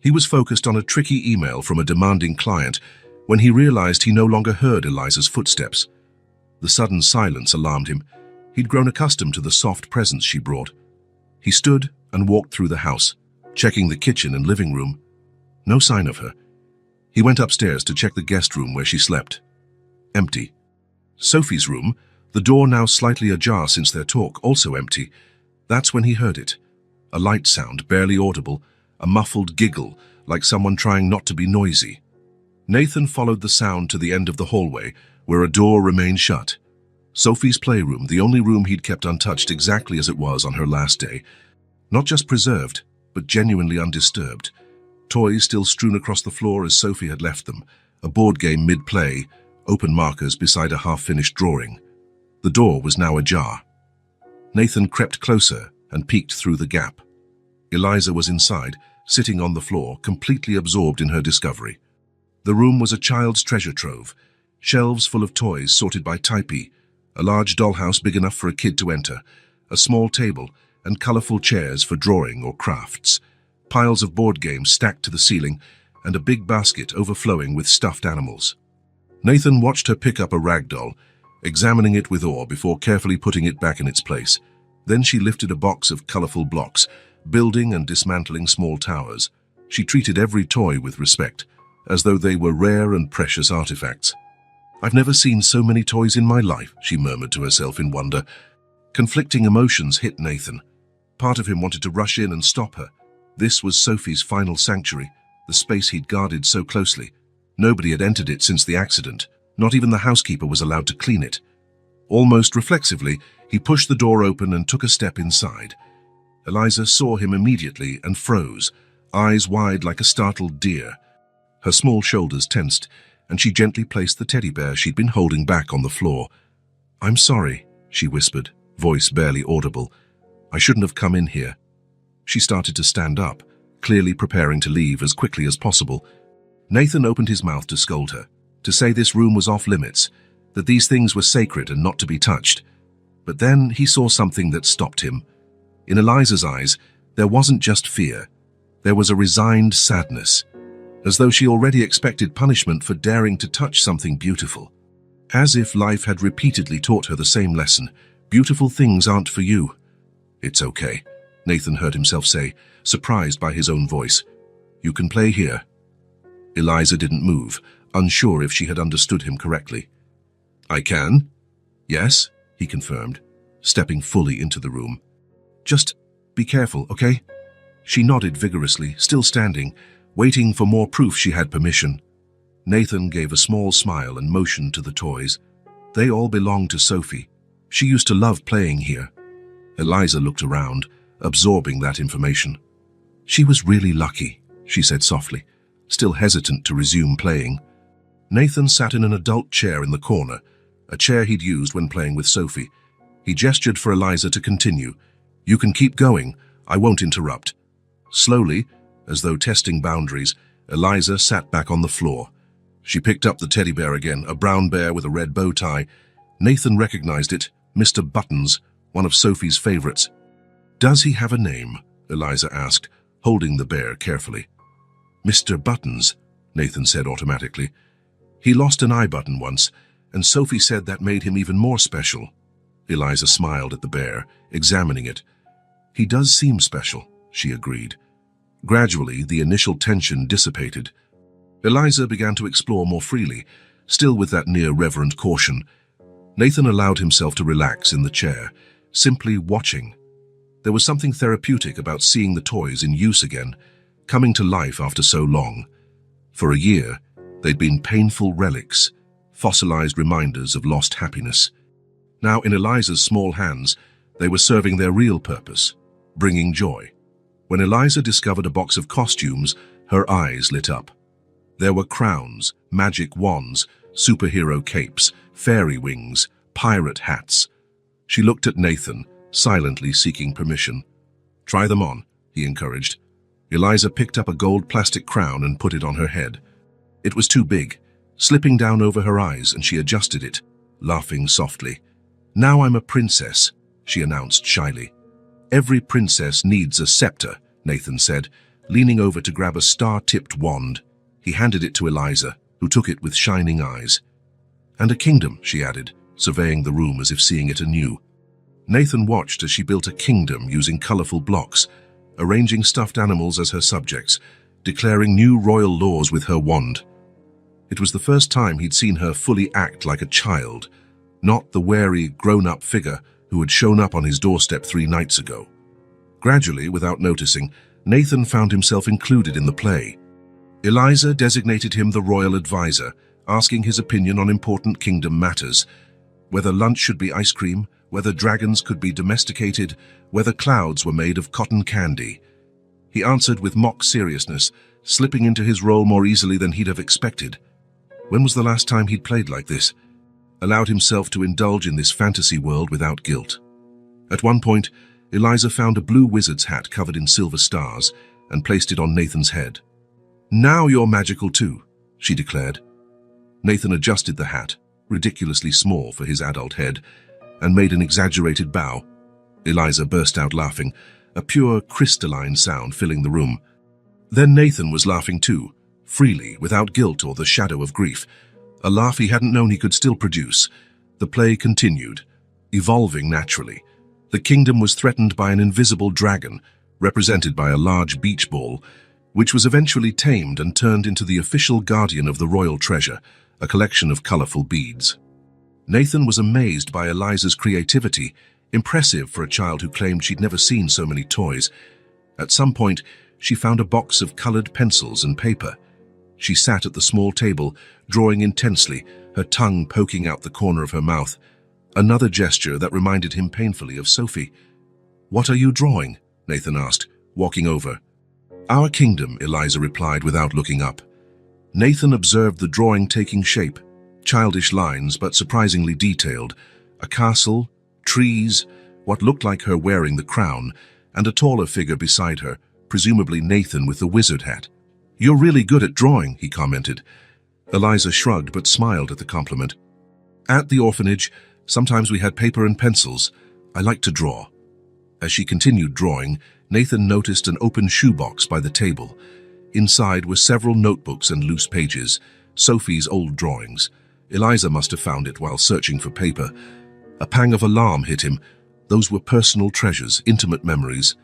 He was focused on a tricky email from a demanding client when he realized he no longer heard Eliza's footsteps. The sudden silence alarmed him. He'd grown accustomed to the soft presence she brought. He stood and walked through the house, checking the kitchen and living room. No sign of her. He went upstairs to check the guest room where she slept. Empty. Sophie's room, the door now slightly ajar since their talk, also empty. That's when he heard it. A light sound, barely audible, a muffled giggle, like someone trying not to be noisy. Nathan followed the sound to the end of the hallway, where a door remained shut. Sophie's playroom, the only room he'd kept untouched exactly as it was on her last day. Not just preserved, but genuinely undisturbed. Toys still strewn across the floor as Sophie had left them, a board game mid-play, open markers beside a half-finished drawing. The door was now ajar. Nathan crept closer and peeked through the gap. Eliza was inside, sitting on the floor, completely absorbed in her discovery. The room was a child's treasure trove, shelves full of toys sorted by type, a large dollhouse big enough for a kid to enter, a small table, and colorful chairs for drawing or crafts, piles of board games stacked to the ceiling, and a big basket overflowing with stuffed animals. Nathan watched her pick up a rag doll, examining it with awe before carefully putting it back in its place. Then she lifted a box of colorful blocks, building and dismantling small towers. She treated every toy with respect, as though they were rare and precious artifacts. "I've never seen so many toys in my life," she murmured to herself in wonder. Conflicting emotions hit Nathan. Part of him wanted to rush in and stop her. This was Sophie's final sanctuary, the space he'd guarded so closely. Nobody had entered it since the accident. Not even the housekeeper was allowed to clean it. Almost reflexively, he pushed the door open and took a step inside. Eliza saw him immediately and froze, eyes wide like a startled deer. Her small shoulders tensed, and she gently placed the teddy bear she'd been holding back on the floor. "I'm sorry," she whispered, voice barely audible. "I shouldn't have come in here." She started to stand up, clearly preparing to leave as quickly as possible. Nathan opened his mouth to scold her, to say this room was off limits, that these things were sacred and not to be touched. But then he saw something that stopped him. In Eliza's eyes, there wasn't just fear. There was a resigned sadness, as though she already expected punishment for daring to touch something beautiful. As if life had repeatedly taught her the same lesson: beautiful things aren't for you. "It's okay," Nathan heard himself say, surprised by his own voice. "You can play here." Eliza didn't move, unsure if she had understood him correctly. "I can?" "Yes," he confirmed, stepping fully into the room. "Just be careful, okay?" She nodded vigorously, still standing, waiting for more proof she had permission. Nathan gave a small smile and motioned to the toys. They all belonged to Sophie. She used to love playing here. Eliza looked around, absorbing that information. "She was really lucky," she said softly, still hesitant to resume playing. Nathan sat in an adult chair in the corner, a chair he'd used when playing with Sophie. He gestured for Eliza to continue. "You can keep going, I won't interrupt." Slowly, as though testing boundaries, Eliza sat back on the floor. She picked up the teddy bear again, a brown bear with a red bow tie. Nathan recognized it, Mr. Buttons, one of Sophie's favorites. "Does he have a name?" Eliza asked, holding the bear carefully. "Mr. Buttons," Nathan said automatically. "He lost an eye button once, and Sophie said that made him even more special." Eliza smiled at the bear, examining it. "He does seem special," she agreed. Gradually, the initial tension dissipated. Eliza began to explore more freely, still with that near-reverent caution. Nathan allowed himself to relax in the chair, simply watching. There was something therapeutic about seeing the toys in use again, coming to life after so long. For a year, they'd been painful relics, fossilized reminders of lost happiness. Now, in Eliza's small hands, they were serving their real purpose, bringing joy. When Eliza discovered a box of costumes, her eyes lit up. There were crowns, magic wands, superhero capes, fairy wings, pirate hats. She looked at Nathan, silently seeking permission. "Try them on," he encouraged. Eliza picked up a gold plastic crown and put it on her head. It was too big, slipping down over her eyes, and she adjusted it, laughing softly. "Now I'm a princess," she announced shyly. "Every princess needs a scepter," Nathan said, leaning over to grab a star-tipped wand. He handed it to Eliza, who took it with shining eyes. "And a kingdom," she added, surveying the room as if seeing it anew. Nathan watched as she built a kingdom using colorful blocks, arranging stuffed animals as her subjects, declaring new royal laws with her wand. It was the first time he'd seen her fully act like a child, not the wary, grown-up figure who had shown up on his doorstep 3 nights ago. Gradually, without noticing, Nathan found himself included in the play. Eliza designated him the royal advisor, asking his opinion on important kingdom matters: whether lunch should be ice cream, whether dragons could be domesticated, whether clouds were made of cotton candy. He answered with mock seriousness, slipping into his role more easily than he'd have expected. When was the last time he'd played like this? Allowed himself to indulge in this fantasy world without guilt. At one point, Eliza found a blue wizard's hat covered in silver stars and placed it on Nathan's head. "Now you're magical too," she declared. Nathan adjusted the hat, ridiculously small for his adult head, and made an exaggerated bow. Eliza burst out laughing, a pure crystalline sound filling the room. Then Nathan was laughing too, freely, without guilt or the shadow of grief, a laugh he hadn't known he could still produce. The play continued, evolving naturally. The kingdom was threatened by an invisible dragon, represented by a large beach ball, which was eventually tamed and turned into the official guardian of the royal treasure, a collection of colorful beads. Nathan was amazed by Eliza's creativity, impressive for a child who claimed she'd never seen so many toys. At some point, she found a box of colored pencils and paper. She sat at the small table, drawing intensely, her tongue poking out the corner of her mouth, another gesture that reminded him painfully of Sophie. "What are you drawing?" Nathan asked, walking over. "Our kingdom," Eliza replied without looking up. Nathan observed the drawing taking shape, childish lines but surprisingly detailed, a castle, trees, what looked like her wearing the crown, and a taller figure beside her, presumably Nathan with the wizard hat. "You're really good at drawing," he commented. Eliza shrugged but smiled at the compliment. "At the orphanage, sometimes we had paper and pencils. I like to draw." As she continued drawing, Nathan noticed an open shoebox by the table. Inside were several notebooks and loose pages, Sophie's old drawings. Eliza must have found it while searching for paper. A pang of alarm hit him. Those were personal treasures, intimate memories.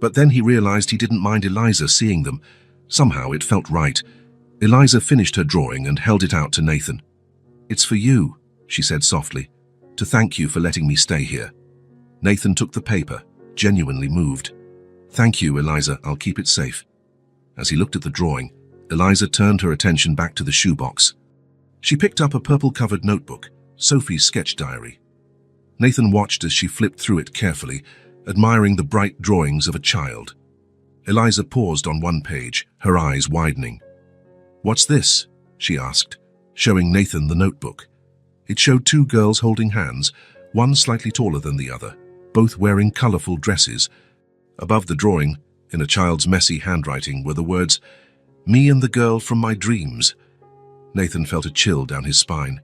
But then he realized he didn't mind Eliza seeing them. Somehow it felt right. Eliza finished her drawing and held it out to Nathan. "It's for you," she said softly, "to thank you for letting me stay here." Nathan took the paper, genuinely moved. "Thank you, Eliza, I'll keep it safe." As he looked at the drawing, Eliza turned her attention back to the shoebox. She picked up a purple-covered notebook, Sophie's sketch diary. Nathan watched as she flipped through it carefully, admiring the bright drawings of a child. Eliza paused on one page, her eyes widening. "What's this?" she asked, showing Nathan the notebook. It showed two girls holding hands, one slightly taller than the other, both wearing colorful dresses. Above the drawing, in a child's messy handwriting, were the words, "Me and the girl from my dreams." Nathan felt a chill down his spine.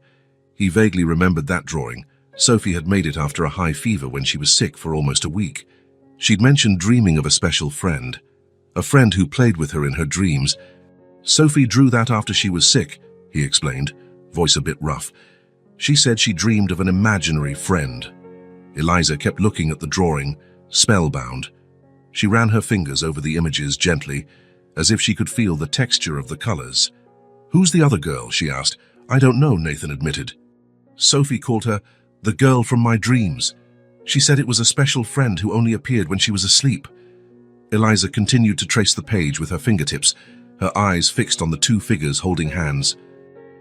He vaguely remembered that drawing. Sophie had made it after a high fever when she was sick for almost a week. She'd mentioned dreaming of a special friend, a friend who played with her in her dreams. "Sophie drew that after she was sick," he explained, voice a bit rough. "She said she dreamed of an imaginary friend." Eliza kept looking at the drawing, spellbound. She ran her fingers over the images gently, as if she could feel the texture of the colors. "Who's the other girl?" she asked. "I don't know," Nathan admitted. "Sophie called her the girl from my dreams. She said it was a special friend who only appeared when she was asleep." Eliza continued to trace the page with her fingertips, her eyes fixed on the two figures holding hands.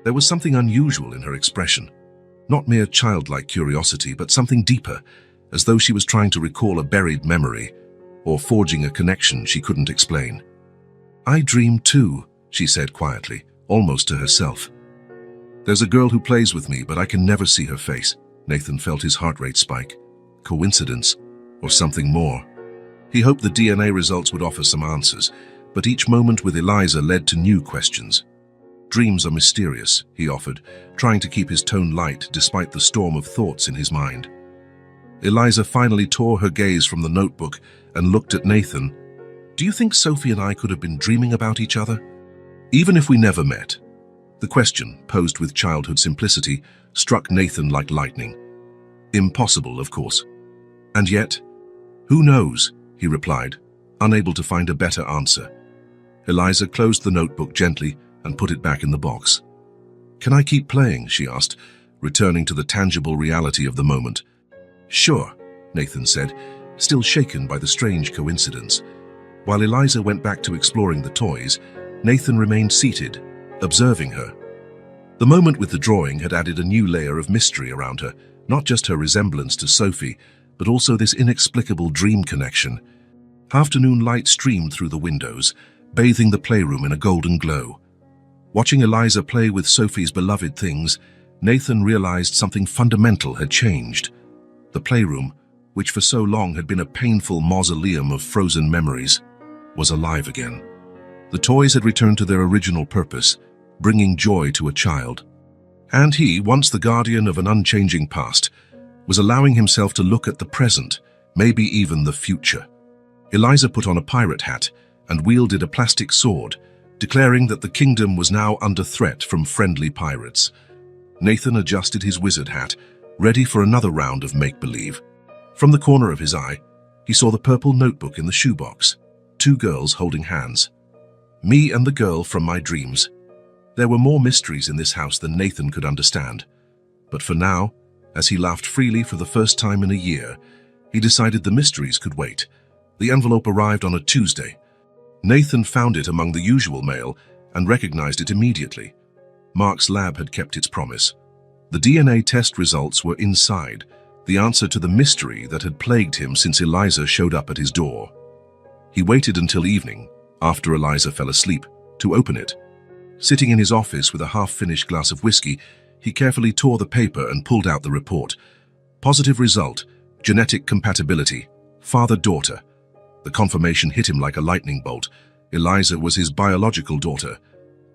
There was something unusual in her expression. Not mere childlike curiosity, but something deeper, as though she was trying to recall a buried memory, or forging a connection she couldn't explain. "I dream too," she said quietly, almost to herself. "There's a girl who plays with me, but I can never see her face." Nathan felt his heart rate spike. Coincidence, or something more? He hoped the DNA results would offer some answers, but each moment with Eliza led to new questions. "Dreams are mysterious," he offered, trying to keep his tone light despite the storm of thoughts in his mind. Eliza finally tore her gaze from the notebook and looked at Nathan. "Do you think Sophie and I could have been dreaming about each other? Even if we never met?" The question, posed with childhood simplicity, struck Nathan like lightning. Impossible, of course. And yet, "Who knows?" he replied, unable to find a better answer. Eliza closed the notebook gently and put it back in the box. "Can I keep playing?" she asked, returning to the tangible reality of the moment. "Sure," Nathan said, still shaken by the strange coincidence. While Eliza went back to exploring the toys, Nathan remained seated, observing her. The moment with the drawing had added a new layer of mystery around her, not just her resemblance to Sophie, but also this inexplicable dream connection. Afternoon light streamed through the windows, bathing the playroom in a golden glow. Watching Eliza play with Sophie's beloved things, Nathan realized something fundamental had changed. The playroom, which for so long had been a painful mausoleum of frozen memories, was alive again. The toys had returned to their original purpose, bringing joy to a child. And he, once the guardian of an unchanging past, was allowing himself to look at the present, maybe even the future. Eliza put on a pirate hat and wielded a plastic sword, declaring that the kingdom was now under threat from friendly pirates. Nathan adjusted his wizard hat, ready for another round of make-believe. From the corner of his eye, he saw the purple notebook in the shoebox, 2 girls holding hands. Me and the girl from my dreams. There were more mysteries in this house than Nathan could understand. But for now, as he laughed freely for the first time in a year, he decided the mysteries could wait. The envelope arrived on a Tuesday. Nathan found it among the usual mail and recognized it immediately. Mark's lab had kept its promise. The DNA test results were inside, the answer to the mystery that had plagued him since Eliza showed up at his door. He waited until evening, after Eliza fell asleep, to open it. Sitting in his office with a half-finished glass of whiskey, he carefully tore the paper and pulled out the report. Positive result, genetic compatibility, father-daughter. The confirmation hit him like a lightning bolt. Eliza was his biological daughter.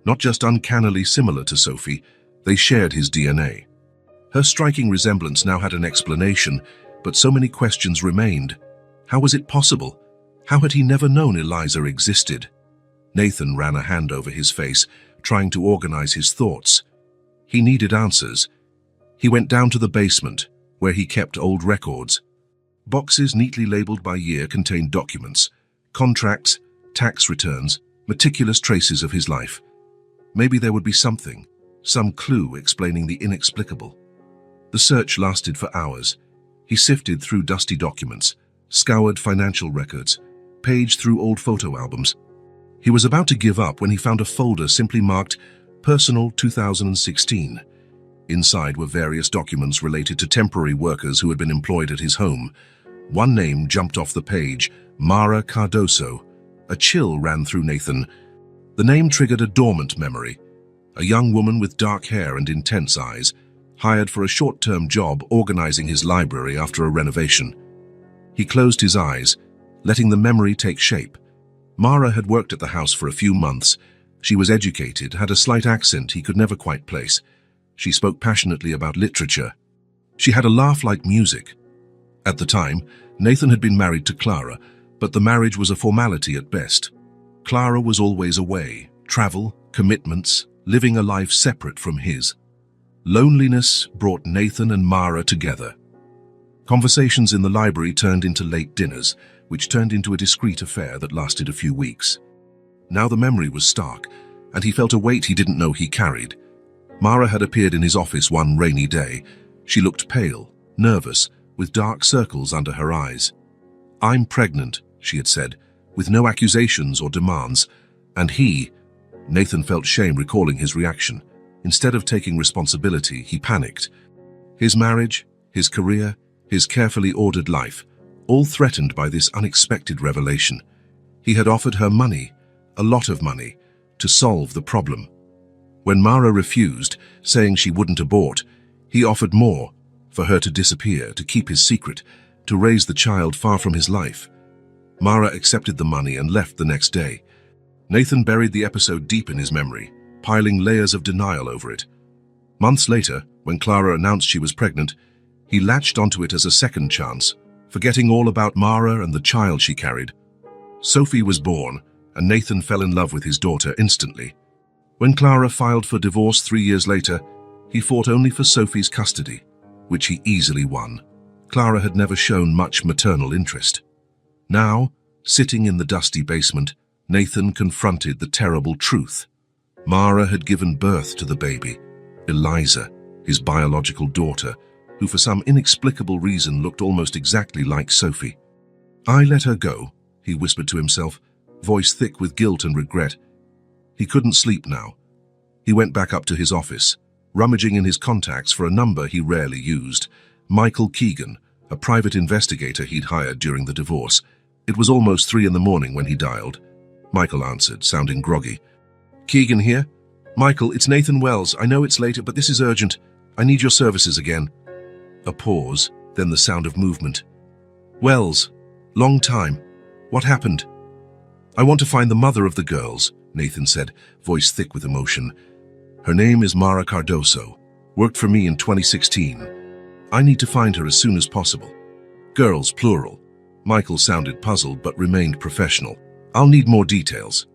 Not just uncannily similar to Sophie, they shared his DNA. Her striking resemblance now had an explanation, but so many questions remained. How was it possible? How had he never known Eliza existed? Nathan ran a hand over his face, trying to organize his thoughts. He needed answers. He went down to the basement, where he kept old records. Boxes neatly labeled by year contained documents, contracts, tax returns, meticulous traces of his life. Maybe there would be something, some clue explaining the inexplicable. The search lasted for hours. He sifted through dusty documents, scoured financial records, paged through old photo albums. He was about to give up when he found a folder simply marked Personal 2016. Inside were various documents related to temporary workers who had been employed at his home. One name jumped off the page, Mara Cardoso. A chill ran through Nathan. The name triggered a dormant memory. A young woman with dark hair and intense eyes, hired for a short-term job organizing his library after a renovation. He closed his eyes, letting the memory take shape. Mara had worked at the house for a few months. She was educated, had a slight accent he could never quite place. She spoke passionately about literature. She had a laugh like music. At the time, Nathan had been married to Clara, but the marriage was a formality at best. Clara was always away, travel, commitments, living a life separate from his. Loneliness brought Nathan and Mara together. Conversations in the library turned into late dinners, which turned into a discreet affair that lasted a few weeks. Now the memory was stark, and he felt a weight he didn't know he carried. Mara had appeared in his office one rainy day. She looked pale, nervous, with dark circles under her eyes. "I'm pregnant," she had said, with no accusations or demands. And Nathan felt shame recalling his reaction. Instead of taking responsibility, he panicked. His marriage, his career, his carefully ordered life, all threatened by this unexpected revelation. He had offered her money, a lot of money, to solve the problem. When Mara refused, saying she wouldn't abort, he offered more, for her to disappear, to keep his secret, to raise the child far from his life. Mara accepted the money and left the next day. Nathan buried the episode deep in his memory, piling layers of denial over it. Months later, when Clara announced she was pregnant, he latched onto it as a second chance, forgetting all about Mara and the child she carried. Sophie was born, and Nathan fell in love with his daughter instantly. When Clara filed for divorce 3 years later, he fought only for Sophie's custody, which he easily won. Clara had never shown much maternal interest. Now, sitting in the dusty basement, Nathan confronted the terrible truth. Mara had given birth to the baby, Eliza, his biological daughter, who for some inexplicable reason looked almost exactly like Sophie. "I let her go," he whispered to himself, voice thick with guilt and regret. He couldn't sleep now. He went back up to his office, rummaging in his contacts for a number he rarely used. Michael Keegan, a private investigator he'd hired during the divorce. It was almost 3 in the morning when he dialed. Michael answered, sounding groggy. "Keegan here? Michael, it's Nathan Wells. I know it's later, but this is urgent. I need your services again. A pause, then the sound of movement. Wells, long time. What happened? I want to find the mother of the girls, Nathan said, voice thick with emotion. Her name is Mara Cardoso. Worked for me in 2016. I need to find her as soon as possible. Girls, plural. Michael sounded puzzled but remained professional. I'll need more details.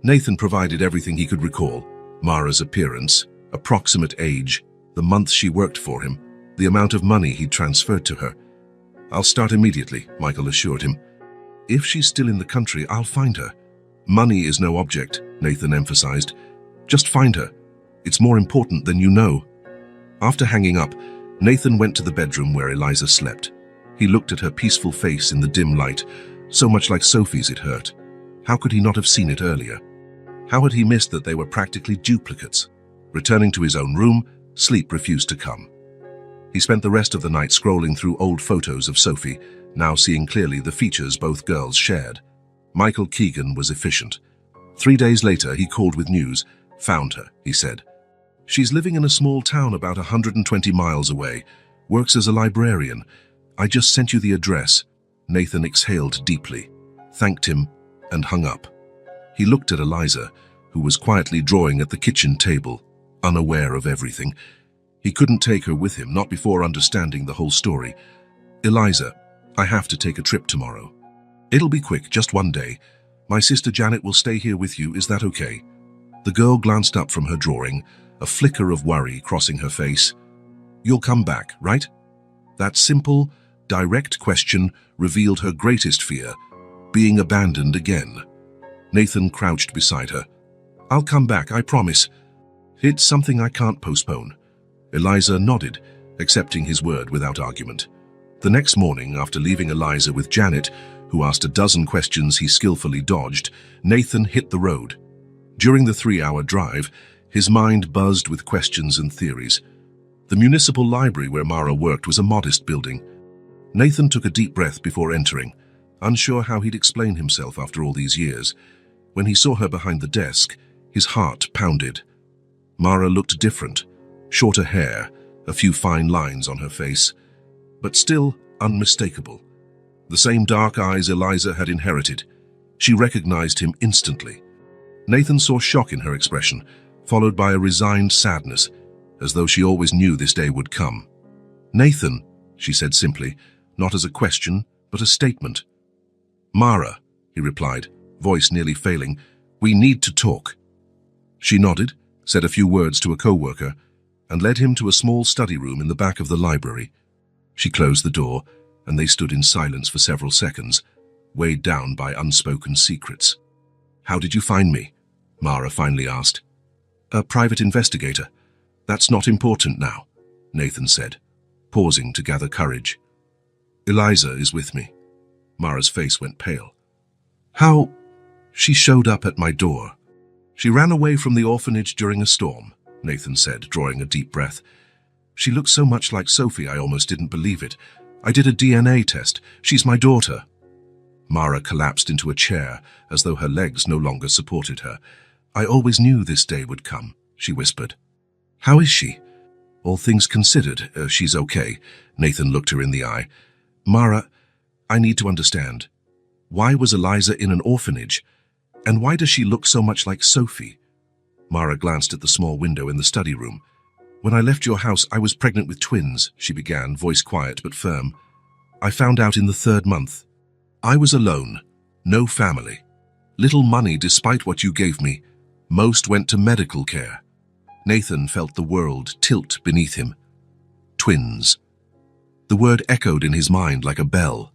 Nathan provided everything he could recall. Mara's appearance, approximate age, the month she worked for him, the amount of money he'd transferred to her. I'll start immediately, Michael assured him. If she's still in the country, I'll find her. Money is no object, Nathan emphasized. Just find her. It's more important than you know. After hanging up, Nathan went to the bedroom where Eliza slept. He looked at her peaceful face in the dim light, so much like Sophie's it hurt. How could he not have seen it earlier? How had he missed that they were practically duplicates? Returning to his own room, sleep refused to come. He spent the rest of the night scrolling through old photos of Sophie, now seeing clearly the features both girls shared. Michael Keegan was efficient. 3 days later, he called with news. Found her, he said. She's living in a small town about 120 miles away. Works as a librarian. I just sent you the address. Nathan exhaled deeply, thanked him, and hung up. He looked at Eliza, who was quietly drawing at the kitchen table, unaware of everything. He couldn't take her with him, not before understanding the whole story. Eliza, I have to take a trip tomorrow. It'll be quick, just 1 day. My sister Janet will stay here with you, is that okay? The girl glanced up from her drawing, a flicker of worry crossing her face. You'll come back, right? That simple, direct question revealed her greatest fear, being abandoned again. Nathan crouched beside her. I'll come back, I promise. It's something I can't postpone. Eliza nodded, accepting his word without argument. The next morning, after leaving Eliza with Janet, who asked a dozen questions he skillfully dodged, Nathan hit the road. During the 3-hour drive, his mind buzzed with questions and theories. The municipal library where Mara worked was a modest building. Nathan took a deep breath before entering, unsure how he'd explain himself after all these years. When he saw her behind the desk, his heart pounded. Mara looked different, shorter hair, a few fine lines on her face, but still unmistakable. The same dark eyes Eliza had inherited. She recognized him instantly. Nathan saw shock in her expression, followed by a resigned sadness, as though she always knew this day would come. Nathan, she said simply, not as a question, but a statement. Mara, he replied, voice nearly failing, we need to talk. She nodded, said a few words to a co-worker, and led him to a small study room in the back of the library. She closed the door, and they stood in silence for several seconds, weighed down by unspoken secrets. How did you find me? Mara finally asked. A private investigator. That's not important now, Nathan said, pausing to gather courage. Eliza is with me. Mara's face went pale. How? She showed up at my door. She ran away from the orphanage during a storm, Nathan said, drawing a deep breath. She looked so much like Sophie I almost didn't believe it. I did a DNA test. She's my daughter. Mara collapsed into a chair, as though her legs no longer supported her. I always knew this day would come, she whispered. How is she? All things considered, she's okay. Nathan looked her in the eye. Mara, I need to understand. Why was Eliza in an orphanage? And why does she look so much like Sophie? Mara glanced at the small window in the study room. When I left your house, I was pregnant with twins, she began, voice quiet but firm. I found out in the 3rd month. I was alone, no family. Little money despite what you gave me. Most went to medical care. Nathan felt the world tilt beneath him. Twins. The word echoed in his mind like a bell.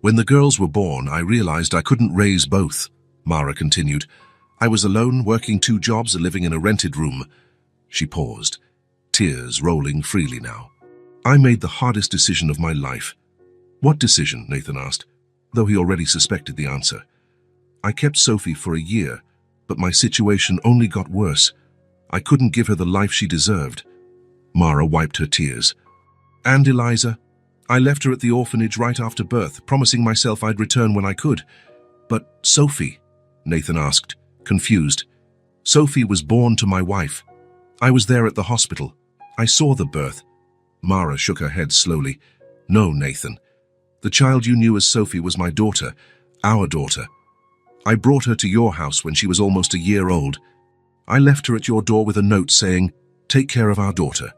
When the girls were born, I realized I couldn't raise both, Mara continued. I was alone, working 2 jobs and living in a rented room. She paused, tears rolling freely now. I made the hardest decision of my life. What decision? Nathan asked, though he already suspected the answer. I kept Sophie for a year, but my situation only got worse. I couldn't give her the life she deserved. Mara wiped her tears. And Eliza? I left her at the orphanage right after birth, promising myself I'd return when I could. But Sophie? Nathan asked, confused. Sophie was born to my wife. I was there at the hospital. I saw the birth. Mara shook her head slowly. No, Nathan. The child you knew as Sophie was my daughter, our daughter. I brought her to your house when she was almost a year old. I left her at your door with a note saying, "Take care of our daughter."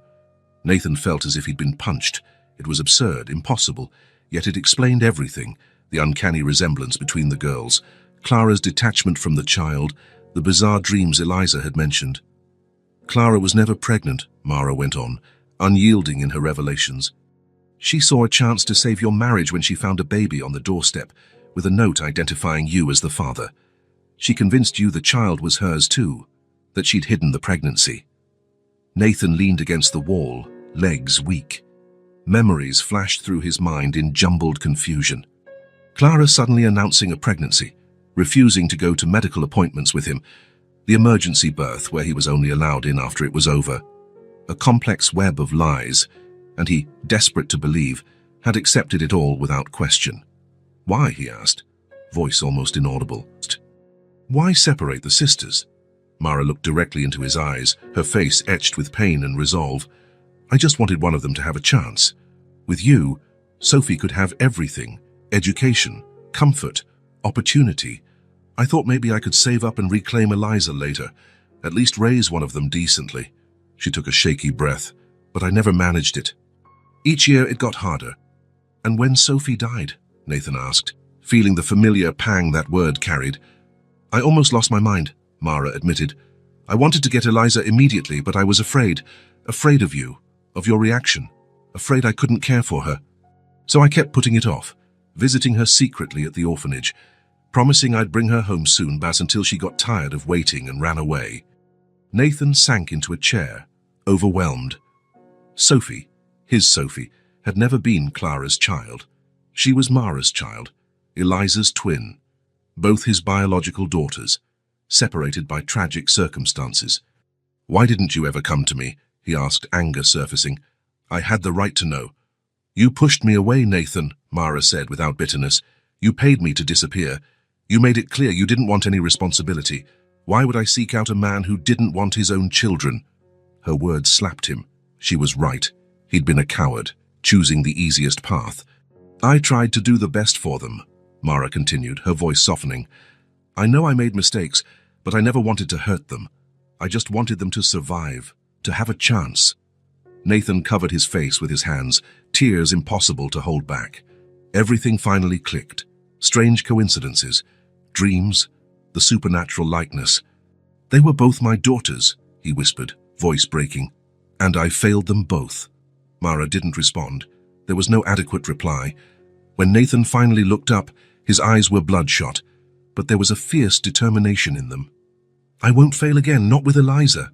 Nathan felt as if he'd been punched. It was absurd, impossible, yet it explained everything, the uncanny resemblance between the girls, Clara's detachment from the child, the bizarre dreams Eliza had mentioned. Clara was never pregnant, Mara went on, unyielding in her revelations. She saw a chance to save your marriage when she found a baby on the doorstep, with a note identifying you as the father. She convinced you the child was hers too, that she'd hidden the pregnancy. Nathan leaned against the wall, legs weak. Memories flashed through his mind in jumbled confusion. Clara suddenly announcing a pregnancy, refusing to go to medical appointments with him, the emergency birth where he was only allowed in after it was over. A complex web of lies, and he, desperate to believe, had accepted it all without question. Why, he asked, voice almost inaudible. Why separate the sisters? Mara looked directly into his eyes, her face etched with pain and resolve. I just wanted one of them to have a chance. With you, Sophie could have everything, education, comfort, opportunity. I thought maybe I could save up and reclaim Eliza later, at least raise one of them decently. She took a shaky breath, but I never managed it. Each year it got harder. And when Sophie died, Nathan asked, feeling the familiar pang that word carried. I almost lost my mind, Mara admitted. I wanted to get Eliza immediately, but I was afraid of you, of your reaction, afraid I couldn't care for her. So I kept putting it off, visiting her secretly at the orphanage, promising I'd bring her home soon, but until she got tired of waiting and ran away. Nathan sank into a chair, overwhelmed. Sophie, his Sophie, had never been Clara's child. She was Mara's child, Eliza's twin, both his biological daughters, separated by tragic circumstances. Why didn't you ever come to me? He asked, anger surfacing. I had the right to know. You pushed me away, Nathan, Mara said without bitterness. You paid me to disappear. You made it clear you didn't want any responsibility. Why would I seek out a man who didn't want his own children? Her words slapped him. She was right. He'd been a coward, choosing the easiest path. I tried to do the best for them, Mara continued, her voice softening. I know I made mistakes, but I never wanted to hurt them. I just wanted them to survive, to have a chance. Nathan covered his face with his hands, tears impossible to hold back. Everything finally clicked. Strange coincidences, dreams, the supernatural likeness. They were both my daughters, he whispered, voice breaking. And I failed them both. Mara didn't respond. There was no adequate reply. When Nathan finally looked up, his eyes were bloodshot, but there was a fierce determination in them. I won't fail again, not with Eliza.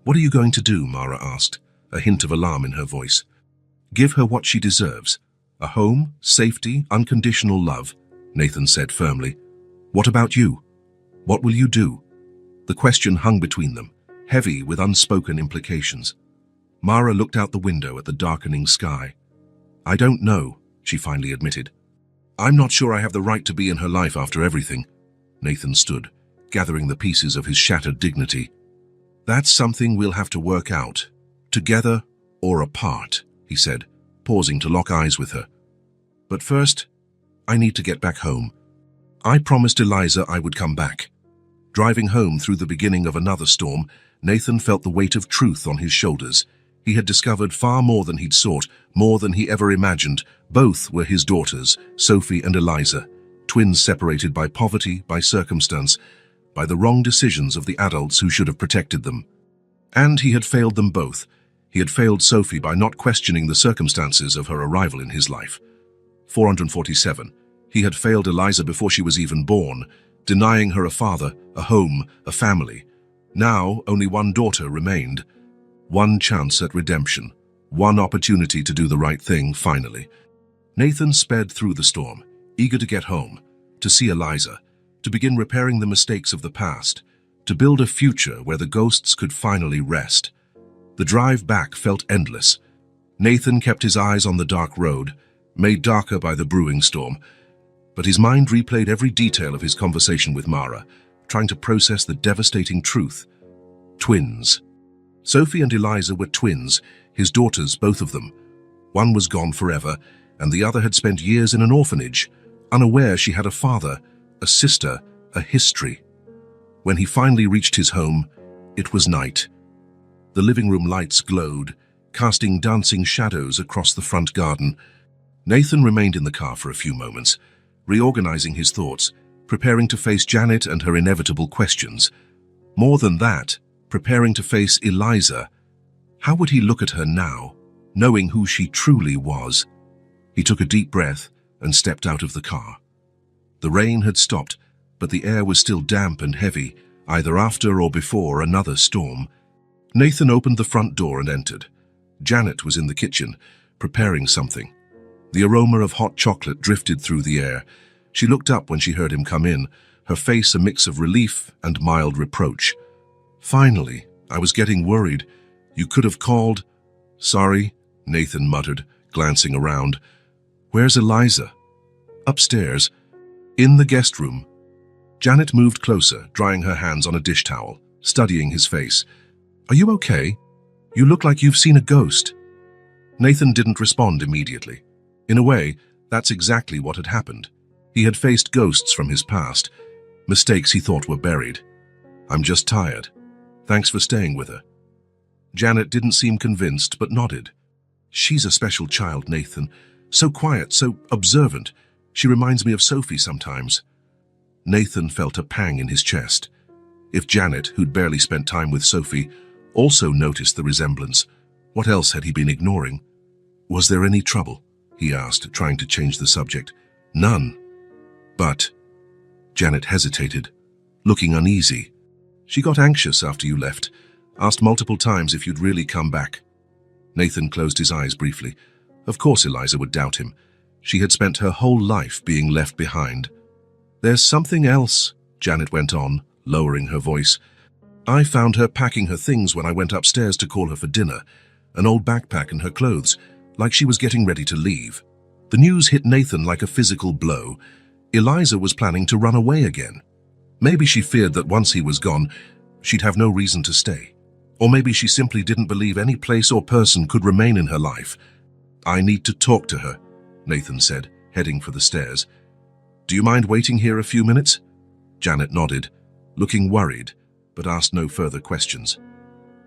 What are you going to do? Mara asked, a hint of alarm in her voice. Give her what she deserves. A home, safety, unconditional love, Nathan said firmly. What about you? What will you do? The question hung between them, heavy with unspoken implications. Mara looked out the window at the darkening sky. I don't know, she finally admitted. I'm not sure I have the right to be in her life after everything. Nathan stood, gathering the pieces of his shattered dignity. That's something we'll have to work out, together or apart, he said, pausing to lock eyes with her. But first, I need to get back home. I promised Eliza I would come back. Driving home through the beginning of another storm, Nathan felt the weight of truth on his shoulders. He had discovered far more than he'd sought, more than he ever imagined. Both were his daughters, Sophie and Eliza, twins separated by poverty, by circumstance, by the wrong decisions of the adults who should have protected them. And he had failed them both. He had failed Sophie by not questioning the circumstances of her arrival in his life. 447. He had failed Eliza before she was even born, denying her a father, a home, a family. Now, only one daughter remained. One chance at redemption. One opportunity to do the right thing, finally. Nathan sped through the storm, eager to get home, to see Eliza, to begin repairing the mistakes of the past, to build a future where the ghosts could finally rest. The drive back felt endless. Nathan kept his eyes on the dark road, made darker by the brewing storm, but his mind replayed every detail of his conversation with Mara, trying to process the devastating truth. Twins. Sophie and Eliza were twins, his daughters, both of them. One was gone forever, and the other had spent years in an orphanage, unaware she had a father, a sister, a history. When he finally reached his home, it was night. The living room lights glowed, casting dancing shadows across the front garden. Nathan remained in the car for a few moments, reorganizing his thoughts, preparing to face Janet and her inevitable questions. More than that, preparing to face Eliza. How would he look at her now, knowing who she truly was? He took a deep breath and stepped out of the car. The rain had stopped, but the air was still damp and heavy, either after or before another storm. Nathan opened the front door and entered. Janet was in the kitchen, preparing something. The aroma of hot chocolate drifted through the air. She looked up when she heard him come in, her face a mix of relief and mild reproach. "Finally, I was getting worried. You could have called." "Sorry," Nathan muttered, glancing around. "Where's Eliza?" "Upstairs. In the guest room." Janet moved closer, drying her hands on a dish towel, studying his face. "Are you okay? You look like you've seen a ghost." Nathan didn't respond immediately. In a way, that's exactly what had happened. He had faced ghosts from his past, mistakes he thought were buried. "I'm just tired. Thanks for staying with her." Janet didn't seem convinced, but nodded. "She's a special child, Nathan. So quiet, so observant. She reminds me of Sophie sometimes." Nathan felt a pang in his chest. If Janet, who'd barely spent time with Sophie, also noticed the resemblance, what else had he been ignoring? "Was there any trouble?" he asked, trying to change the subject. "None. But..." Janet hesitated, looking uneasy. "She got anxious after you left, asked multiple times if you'd really come back." Nathan closed his eyes briefly. Of course Eliza would doubt him. She had spent her whole life being left behind. "There's something else," Janet went on, lowering her voice. "I found her packing her things when I went upstairs to call her for dinner, an old backpack and her clothes, like she was getting ready to leave." The news hit Nathan like a physical blow. Eliza was planning to run away again. Maybe she feared that once he was gone, she'd have no reason to stay. Or maybe she simply didn't believe any place or person could remain in her life. "I need to talk to her," Nathan said, heading for the stairs. "Do you mind waiting here a few minutes?" Janet nodded, looking worried, but asked no further questions.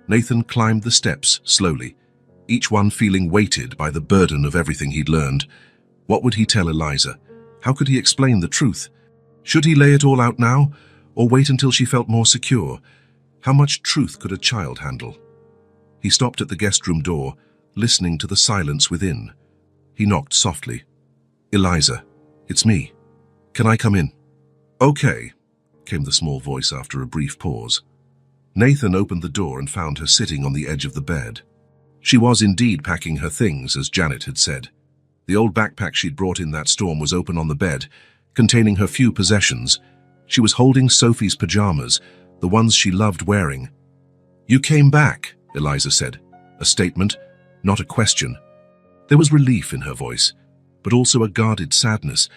Nathan climbed the steps slowly, each one feeling weighted by the burden of everything he'd learned. What would he tell Eliza? How could he explain the truth? Should he lay it all out now, or wait until she felt more secure? How much truth could a child handle? He stopped at the guest room door, listening to the silence within. He knocked softly. "Eliza, it's me. Can I come in?" "Okay," came the small voice after a brief pause. Nathan opened the door and found her sitting on the edge of the bed. She was indeed packing her things, as Janet had said. The old backpack she'd brought in that storm was open on the bed, containing her few possessions. She was holding Sophie's pajamas, the ones she loved wearing. "You came back," Eliza said, a statement, not a question. There was relief in her voice, but also a guarded sadness,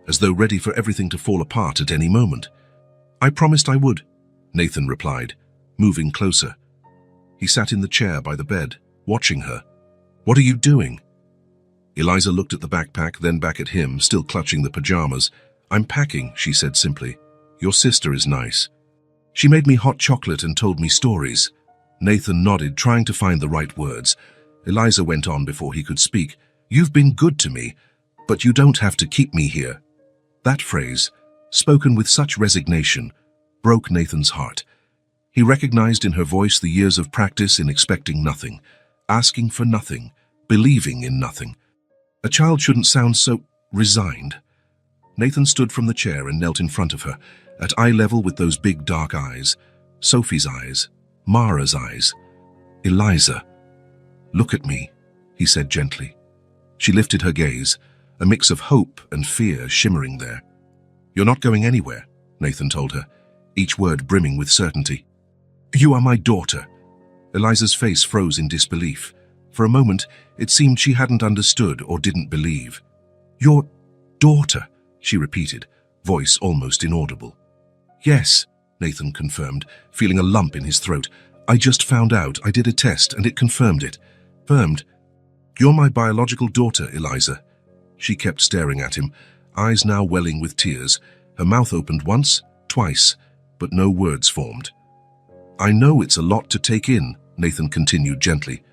as though ready for everything to fall apart at any moment. "I promised I would," Nathan replied, moving closer. He sat in the chair by the bed, watching her. "What are you doing?" Eliza looked at the backpack, then back at him, still clutching the pajamas. "I'm packing," she said simply. "Your sister is nice. She made me hot chocolate and told me stories." Nathan nodded, trying to find the right words. Eliza went on before he could speak. "You've been good to me, but you don't have to keep me here." That phrase, spoken with such resignation, broke Nathan's heart. He recognized in her voice the years of practice in expecting nothing, asking for nothing, believing in nothing. A child shouldn't sound so resigned. Nathan stood from the chair and knelt in front of her, at eye level with those big dark eyes. Sophie's eyes, Mara's eyes. "Eliza, look at me," he said gently. She lifted her gaze, a mix of hope and fear shimmering there. "You're not going anywhere," Nathan told her, each word brimming with certainty. "You are my daughter." Eliza's face froze in disbelief. For a moment, it seemed she hadn't understood or didn't believe. "Your daughter," she repeated, voice almost inaudible. "Yes," Nathan confirmed, feeling a lump in his throat. I just found out. I did a test and it confirmed it. Confirmed? You're my biological daughter, Eliza. She kept staring at him, eyes now welling with tears. Her mouth opened once, twice, but no words formed. I know it's a lot to take in, Nathan continued gently.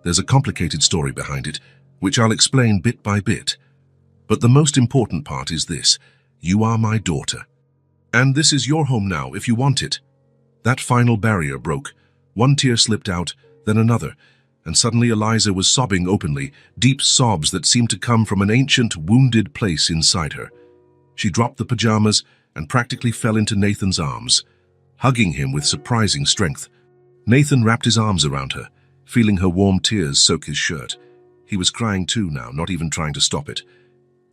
There's a complicated story behind it, which I'll explain bit by bit. But the most important part is this. You are my daughter. And this is your home now, if you want it. That final barrier broke. One tear slipped out, then another, and suddenly Eliza was sobbing openly, deep sobs that seemed to come from an ancient, wounded place inside her. She dropped the pajamas and practically fell into Nathan's arms, hugging him with surprising strength. Nathan wrapped his arms around her, feeling her warm tears soak his shirt. He was crying too now, not even trying to stop it.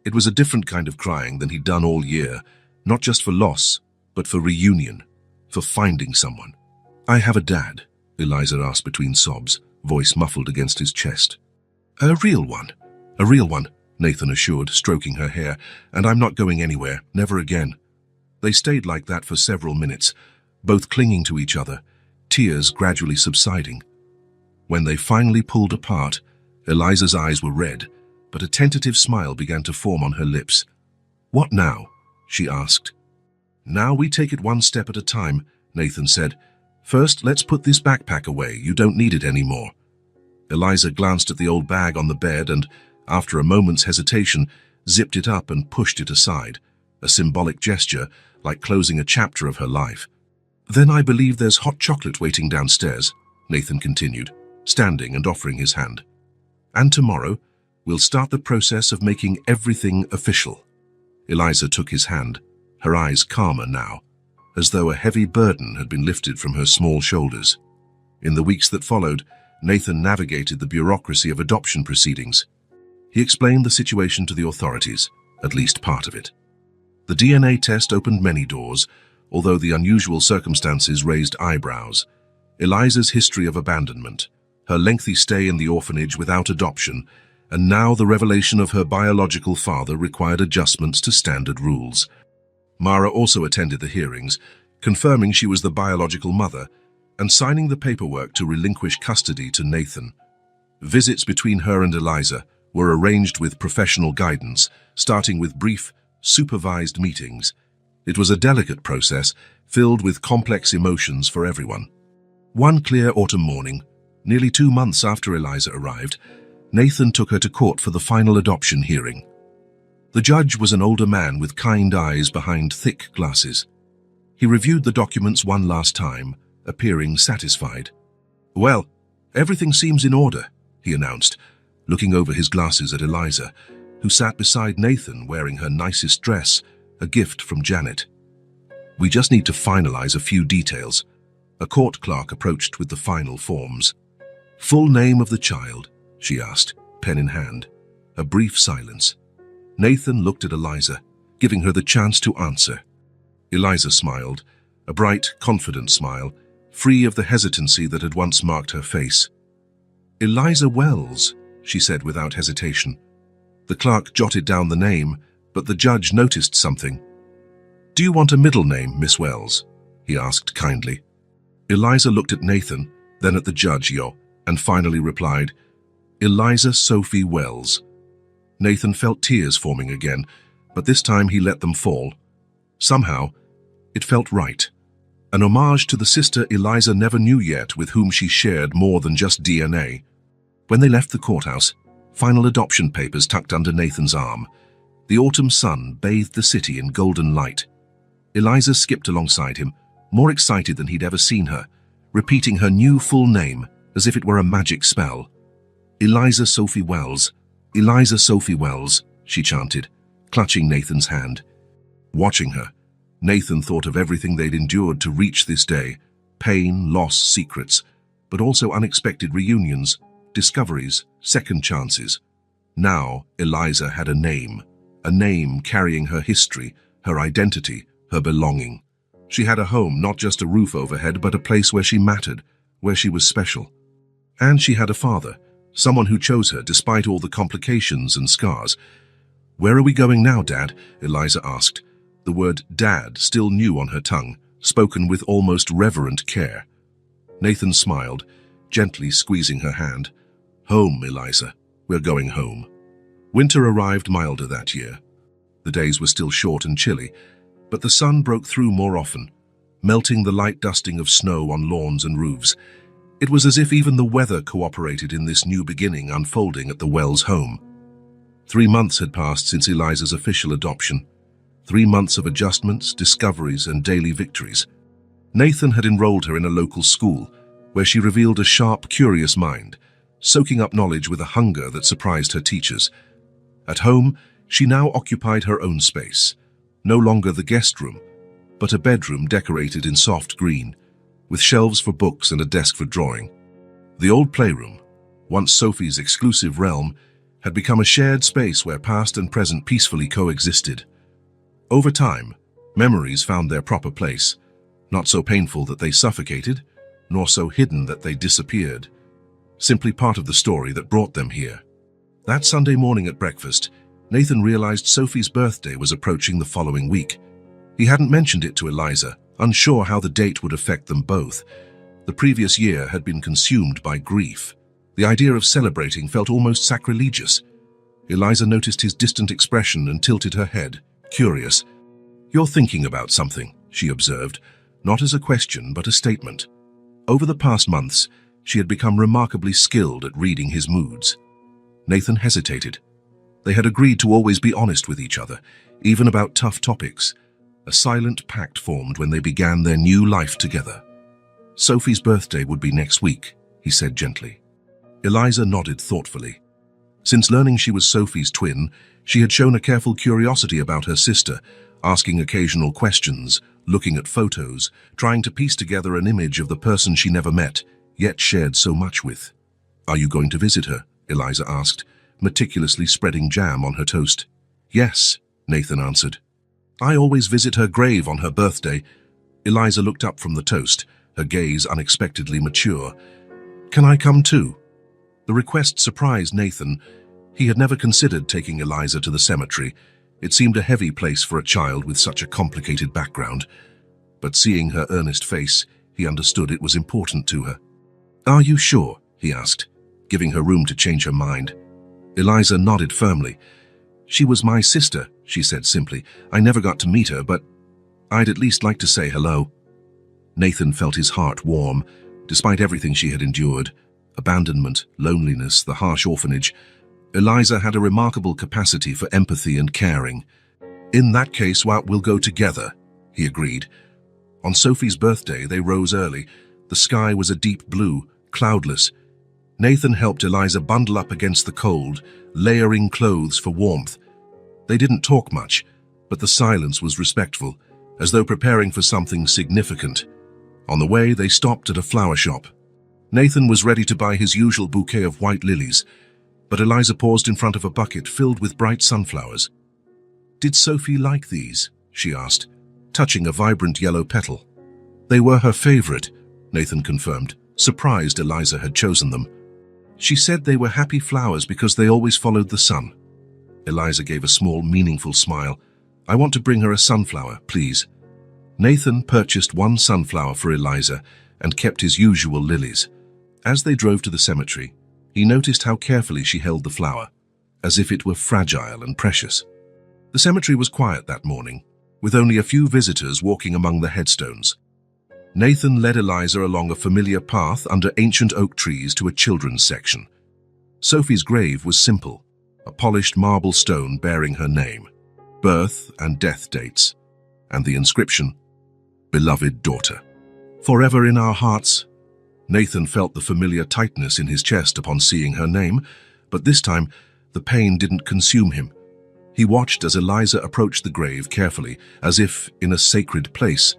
It was a different kind of crying than he'd done all year, not just for loss, but for reunion, for finding someone. I have a dad, Eliza asked between sobs, voice muffled against his chest. A real one, Nathan assured, stroking her hair, and I'm not going anywhere, never again. They stayed like that for several minutes, both clinging to each other, tears gradually subsiding. When they finally pulled apart, Eliza's eyes were red, but a tentative smile began to form on her lips. What now? She asked. Now we take it one step at a time, Nathan said. First, let's put this backpack away. You don't need it anymore. Eliza glanced at the old bag on the bed and, after a moment's hesitation, zipped it up and pushed it aside, a symbolic gesture like closing a chapter of her life. Then I believe there's hot chocolate waiting downstairs, Nathan continued, standing and offering his hand. And tomorrow, we'll start the process of making everything official. Eliza took his hand, her eyes calmer now, as though a heavy burden had been lifted from her small shoulders. In the weeks that followed, Nathan navigated the bureaucracy of adoption proceedings. He explained the situation to the authorities, at least part of it. The DNA test opened many doors, although the unusual circumstances raised eyebrows. Eliza's history of abandonment, her lengthy stay in the orphanage without adoption, and now the revelation of her biological father required adjustments to standard rules. Mara also attended the hearings, confirming she was the biological mother and signing the paperwork to relinquish custody to Nathan. Visits between her and Eliza were arranged with professional guidance, starting with brief, supervised meetings. It was a delicate process, filled with complex emotions for everyone. One clear autumn morning, nearly 2 months after Eliza arrived, Nathan took her to court for the final adoption hearing. The judge was an older man with kind eyes behind thick glasses. He reviewed the documents one last time, appearing satisfied. Well, everything seems in order, he announced, looking over his glasses at Eliza, who sat beside Nathan wearing her nicest dress, a gift from Janet. We just need to finalize a few details. A court clerk approached with the final forms. Full name of the child, she asked, pen in hand. A brief silence. Nathan looked at Eliza, giving her the chance to answer. Eliza smiled, a bright, confident smile, free of the hesitancy that had once marked her face. Eliza Wells, she said without hesitation. The clerk jotted down the name, but the judge noticed something. Do you want a middle name, Miss Wells? He asked kindly. Eliza looked at Nathan, then at the judge, and finally replied, Eliza Sophie Wells. Nathan felt tears forming again, but this time he let them fall. Somehow, it felt right. An homage to the sister Eliza never knew yet, with whom she shared more than just DNA. When they left the courthouse, final adoption papers tucked under Nathan's arm, the autumn sun bathed the city in golden light. Eliza skipped alongside him, more excited than he'd ever seen her, repeating her new full name as if it were a magic spell. Eliza Sophie Wells, Eliza Sophie Wells, she chanted, clutching Nathan's hand. Watching her, Nathan thought of everything they'd endured to reach this day, pain, loss, secrets, but also unexpected reunions, discoveries, second chances. Now Eliza had a name carrying her history, her identity, her belonging. She had a home, not just a roof overhead, but a place where she mattered, where she was special. And she had a father, someone who chose her despite all the complications and scars. Where are we going now, Dad? Eliza asked, the word Dad still new on her tongue, spoken with almost reverent care. Nathan smiled, gently squeezing her hand. "Home, Eliza. We're going home." Winter arrived milder that year. The days were still short and chilly, but the sun broke through more often, melting the light dusting of snow on lawns and roofs. It was as if even the weather cooperated in this new beginning unfolding at the Wells home. 3 months had passed since Eliza's official adoption. 3 months of adjustments, discoveries, and daily victories. Nathan had enrolled her in a local school, where she revealed a sharp, curious mind, soaking up knowledge with a hunger that surprised her teachers. At home, she now occupied her own space, no longer the guest room, but a bedroom decorated in soft green, with shelves for books and a desk for drawing. The old playroom, once Sophie's exclusive realm, had become a shared space where past and present peacefully coexisted. Over time, memories found their proper place, not so painful that they suffocated, nor so hidden that they disappeared, simply part of the story that brought them here. That Sunday morning at breakfast, Nathan realized Sophie's birthday was approaching the following week. He hadn't mentioned it to Eliza, unsure how the date would affect them both. The previous year had been consumed by grief. The idea of celebrating felt almost sacrilegious. Eliza noticed his distant expression and tilted her head, curious. "You're thinking about something," she observed, not as a question but a statement. Over the past months, she had become remarkably skilled at reading his moods. Nathan hesitated. They had agreed to always be honest with each other, even about tough topics. A silent pact formed when they began their new life together. "Sophie's birthday would be next week," he said gently. Eliza nodded thoughtfully. Since learning she was Sophie's twin, she had shown a careful curiosity about her sister, asking occasional questions, looking at photos, trying to piece together an image of the person she never met, yet shared so much with. "Are you going to visit her?" Eliza asked, meticulously spreading jam on her toast. "Yes," Nathan answered. "I always visit her grave on her birthday." Eliza looked up from the toast, her gaze unexpectedly mature. "Can I come too?" The request surprised Nathan. He had never considered taking Eliza to the cemetery. It seemed a heavy place for a child with such a complicated background. But seeing her earnest face, he understood it was important to her. "Are you sure?" he asked, giving her room to change her mind. Eliza nodded firmly. "She was my sister," she said simply. "I never got to meet her, but I'd at least like to say hello." Nathan felt his heart warm, despite everything she had endured. Abandonment, loneliness, the harsh orphanage. Eliza had a remarkable capacity for empathy and caring. "In that case, we'll go together," he agreed. On Sophie's birthday, they rose early. The sky was a deep blue, cloudless. Nathan helped Eliza bundle up against the cold, layering clothes for warmth. They didn't talk much, but the silence was respectful, as though preparing for something significant. On the way, they stopped at a flower shop. Nathan was ready to buy his usual bouquet of white lilies, but Eliza paused in front of a bucket filled with bright sunflowers. "Did Sophie like these?" she asked, touching a vibrant yellow petal. "They were her favorite," Nathan confirmed, surprised Eliza had chosen them. "She said they were happy flowers because they always followed the sun." Eliza gave a small, meaningful smile. "I want to bring her a sunflower, please." Nathan purchased one sunflower for Eliza and kept his usual lilies. As they drove to the cemetery, he noticed how carefully she held the flower, as if it were fragile and precious. The cemetery was quiet that morning, with only a few visitors walking among the headstones. Nathan led Eliza along a familiar path under ancient oak trees to a children's section. Sophie's grave was simple, a polished marble stone bearing her name, birth and death dates, and the inscription, "Beloved daughter." "Forever in our hearts." Nathan felt the familiar tightness in his chest upon seeing her name, but this time the pain didn't consume him. He watched as Eliza approached the grave carefully, as if in a sacred place.